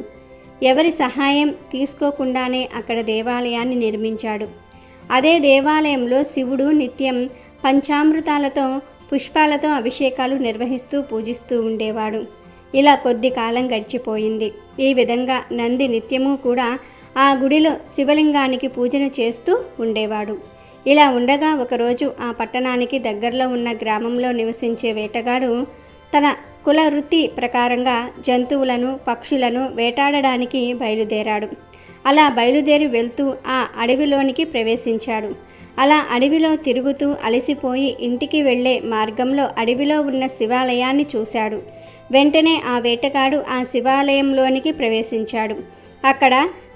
B: ఎవరి సహాయం తీసుకోకుండానే అక్కడ దేవాలయాన్ని నిర్మించాడు. అదే దేవాలయంలో శివుడు నిత్యం పంచామృతాలతో పుష్పాలతో అభిషేకాలు నిర్వహిస్తూ పూజిస్తూ ఉండేవాడు. ఇలా కొద్ది కాలం గడిచిపోయింది. ఈ విధంగా నంది నిత్యము కూడా ఆ గుడిలో శివలింగానికి పూజను చేస్తూ ఉండేవాడు. ఇలా ఉండగా ఒకరోజు ఆ పట్టణానికి దగ్గరలో ఉన్న గ్రామంలో నివసించే వేటగాడు తన కుల వృత్తి ప్రకారంగా జంతువులను, పక్షులను వేటాడడానికి బయలుదేరాడు. అలా బయలుదేరి వెళ్తూ ఆ అడవిలోనికి ప్రవేశించాడు. అలా అడవిలో తిరుగుతూ అలసిపోయి ఇంటికి వెళ్ళే మార్గంలో అడవిలో ఉన్న శివాలయాన్ని చూశాడు. వెంటనే ఆ వేటగాడు ఆ శివాలయంలోనికి ప్రవేశించాడు. అక్కడ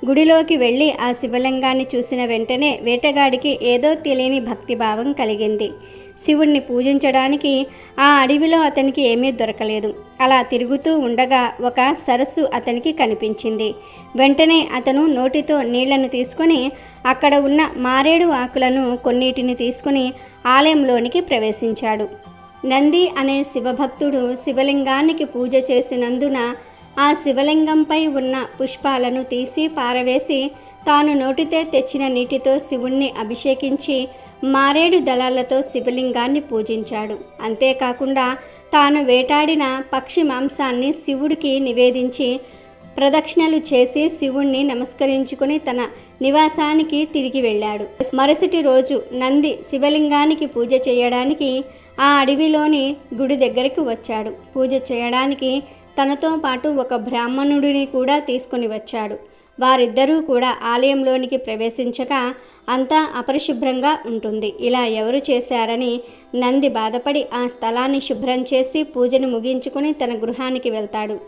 B: గుడిలోకి వెళ్ళి ఆ శివలింగాన్ని చూసిన వెంటనే వేటగాడికి ఏదో తెలియని భక్తిభావం కలిగింది. శివుణ్ణి పూజించడానికి ఆ అడవిలో అతనికి ఏమీ దొరకలేదు. అలా తిరుగుతూ ఉండగా ఒక సరస్సు అతనికి కనిపించింది. వెంటనే అతను నోటితో నీళ్లను తీసుకొని అక్కడ ఉన్న మారేడు ఆకులను కొన్నిటిని తీసుకుని ఆలయంలోనికి ప్రవేశించాడు. నంది అనే శివభక్తుడు శివలింగానికి పూజ చేసినందున ఆ శివలింగంపై ఉన్న పుష్పాలను తీసి పారవేసి తాను నోటితో తెచ్చిన నీటితో శివుణ్ణి అభిషేకించి మారేడు దళాలతో శివలింగాన్ని పూజించాడు. అంతేకాకుండా తాను వేటాడిన పక్షి మాంసాన్ని శివుడికి నివేదించి ప్రదక్షిణలు చేసి శివుణ్ణి నమస్కరించుకుని తన నివాసానికి తిరిగి వెళ్ళాడు. మరుసటి రోజు నంది శివలింగానికి పూజ చేయడానికి ఆ అడవిలోని గుడి దగ్గరికి వచ్చాడు. పూజ చేయడానికి తనతో పాటు ఒక బ్రాహ్మణుడిని కూడా తీసుకొని వచ్చాడు. వారిద్దరూ కూడా ఆలయంలోనికి ప్రవేశించగా అంతా అపరిశుభ్రంగా ఉంటుంది. ఇలా ఎవరు చేశారని నంది బాధపడి ఆ స్థలాన్ని శుభ్రం చేసి పూజను ముగించుకొని తన గృహానికి వెళ్తాడు.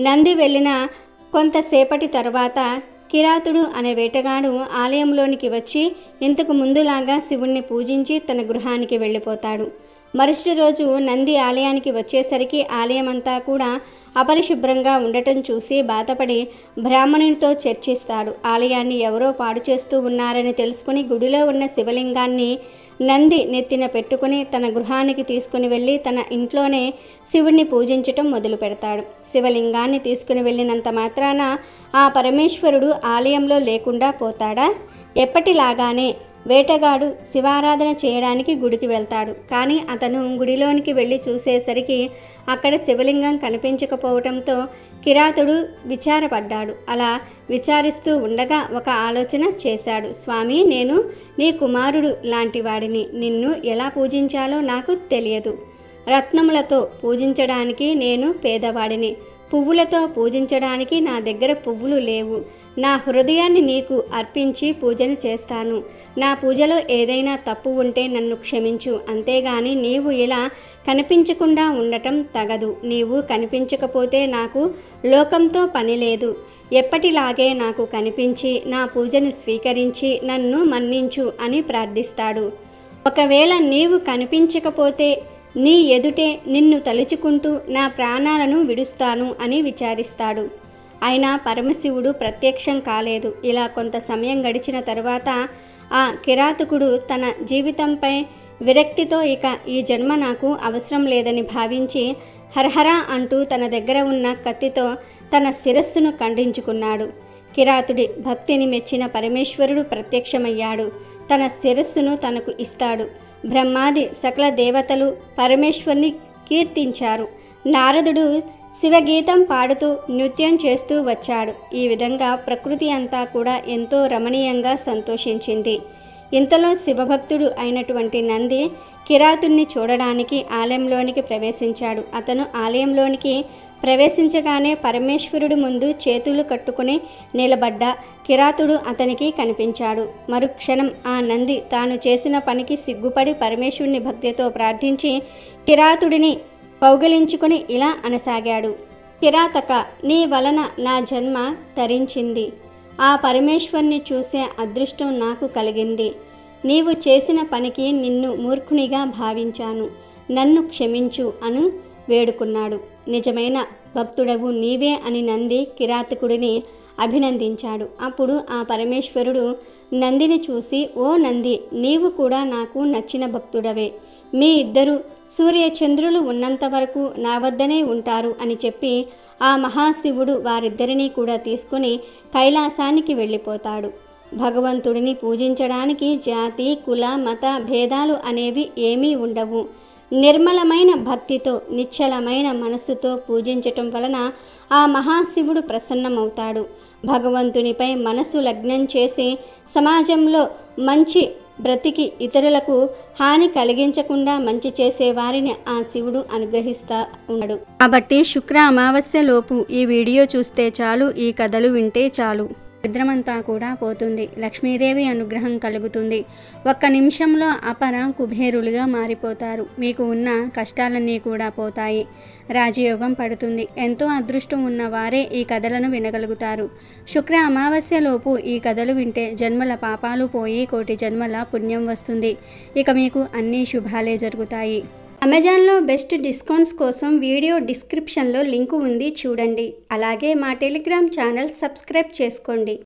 B: నంది వెళ్ళిన కొంతసేపటి తర్వాత కిరాతుడు అనే వేటగాడు ఆలయంలోనికి వచ్చి ఇంతకు ముందులాగా శివుణ్ణి పూజించి తన గృహానికి వెళ్ళిపోతాడు. మరుసటి రోజు నంది ఆలయానికి వచ్చేసరికి ఆలయమంతా కూడా అపరిశుభ్రంగా ఉండటం చూసి బాధపడి బ్రాహ్మణునితో చర్చిస్తాడు. ఆలయాన్ని ఎవరో పాడు చేస్తూ ఉన్నారని తెలుసుకుని గుడిలో ఉన్న శివలింగాన్ని నంది నెత్తిన పెట్టుకుని తన గృహానికి తీసుకుని వెళ్ళి తన ఇంట్లోనే శివుణ్ణి పూజించటం మొదలు పెడతాడు. శివలింగాన్ని తీసుకుని వెళ్ళినంత మాత్రాన ఆ పరమేశ్వరుడు ఆలయంలో లేకుండా పోతాడా? ఎప్పటిలాగానే వేటగాడు శివారాధన చేయడానికి గుడికి వెళ్తాడు. కానీ అతను గుడిలోనికి వెళ్ళి చూసేసరికి అక్కడ శివలింగం కనిపించకపోవడంతో కిరాతుడు విచారపడ్డాడు. అలా విచారిస్తూ ఉండగా ఒక ఆలోచన చేశాడు. స్వామి, నేను నీ కుమారుడు లాంటి వాడిని. నిన్ను ఎలా పూజించాలో నాకు తెలియదు. రత్నములతో పూజించడానికి నేను పేదవాడిని. పువ్వులతో పూజించడానికి నా దగ్గర పువ్వులు లేవు. నా హృదయాన్ని నీకు అర్పించి పూజను చేస్తాను. నా పూజలో ఏదైనా తప్పు ఉంటే నన్ను క్షమించు. అంతేగాని నీవు ఇలా కనిపించకుండా ఉండటం తగదు. నీవు కనిపించకపోతే నాకు లోకంతో పని లేదు. ఎప్పటిలాగే నాకు కనిపించి నా పూజను స్వీకరించి నన్ను మన్నించు అని ప్రార్థిస్తాడు. ఒకవేళ నీవు కనిపించకపోతే నీ ఎదుటే నిన్ను తలుచుకుంటూ నా ప్రాణాలను విడుస్తాను అని విచారిస్తాడు. అయినా పరమశివుడు ప్రత్యక్షం కాలేదు. ఇలా కొంత సమయం గడిచిన తరువాత ఆ కిరాతకుడు తన జీవితంపై విరక్తితో ఇక ఈ జన్మ నాకు అవసరం లేదని భావించి హరహర అంటూ తన దగ్గర ఉన్న కత్తితో తన శిరస్సును ఖండించుకున్నాడు. కిరాతుడి భక్తిని మెచ్చిన పరమేశ్వరుడు ప్రత్యక్షమయ్యాడు. తన శిరస్సును తనకు ఇస్తాడు. బ్రహ్మాది సకల దేవతలు పరమేశ్వరుని కీర్తించారు. నారదుడు శివగీతం పాడుతూ నృత్యం చేస్తూ వచ్చాడు. ఈ విధంగా ప్రకృతి అంతా కూడా ఎంతో రమణీయంగా సంతోషించింది. ఇంతలో శివభక్తుడు అయినటువంటి నంది కిరాతుడిని చూడడానికి ఆలయంలోనికి ప్రవేశించాడు. అతను ఆలయంలోనికి ప్రవేశించగానే పరమేశ్వరుడు ముందు చేతులు కట్టుకుని నిలబడ్డ కిరాతుడు అతనికి కనిపించాడు. మరుక్షణం ఆ నంది తాను చేసిన పనికి సిగ్గుపడి పరమేశ్వరుని భక్తితో ప్రార్థించి కిరాతుడిని కౌగిలించుకుని ఇలా అనసాగాడు. కిరాతక, నీ వలన నా జన్మ తరించింది. ఆ పరమేశ్వరుని చూసే అదృష్టం నాకు కలిగింది. నీవు చేసిన పనికి నిన్ను మూర్ఖునిగా భావించాను. నన్ను క్షమించు అను వేడుకున్నాడు. నిజమైన భక్తుడవు నీవే అని నంది కిరాతకుడిని అభినందించాడు. అప్పుడు ఆ పరమేశ్వరుడు నందిని చూసి, ఓ నంది, నీవు కూడా నాకు నచ్చిన భక్తుడవే. మీ ఇద్దరు సూర్యచంద్రులు ఉన్నంత వరకు నా వద్దనే ఉంటారు అని చెప్పి ఆ మహాశివుడు వారిద్దరినీ కూడా తీసుకుని కైలాసానికి వెళ్ళిపోతాడు. భగవంతుడిని పూజించడానికి జాతి, కుల, మత భేదాలు అనేవి ఏమీ ఉండవు. నిర్మలమైన భక్తితో నిశ్చలమైన మనస్సుతో పూజించటం వలన ఆ మహాశివుడు ప్రసన్నమవుతాడు. భగవంతునిపై మనసు లగ్నం చేసి సమాజంలో మంచి బ్రతికి ఇతరులకు హాని కలిగించకుండా మంచి చేసే వారిని ఆ శివుడు అనుగ్రహిస్తా ఉన్నాడు. కాబట్టి శుక్ర అమావాస్య లోపు ఈ వీడియో చూస్తే చాలు, ఈ కథలు వింటే చాలు. దరిద్రమంతా కూడా పోతుంది. లక్ష్మీదేవి అనుగ్రహం కలుగుతుంది. ఒక్క నిమిషంలో అపర కుబేరులుగా మారిపోతారు. మీకు ఉన్న కష్టాలన్నీ కూడా పోతాయి. రాజయోగం పడుతుంది. ఎంతో అదృష్టం ఉన్న వారే ఈ కథలను వినగలుగుతారు. శుక్ర అమావాస్యలోపు ఈ కథలు వింటే జన్మల పాపాలు పోయి కోటి జన్మల పుణ్యం వస్తుంది. ఇక మీకు అన్ని శుభాలే జరుగుతాయి. అమెజాన్లో బెస్ట్ డిస్కౌంట్స్ కోసం వీడియో డిస్క్రిప్షన్లో లింకు ఉంది, చూడండి. అలాగే మా టెలిగ్రామ్ ఛానల్ సబ్స్క్రైబ్ చేసుకోండి.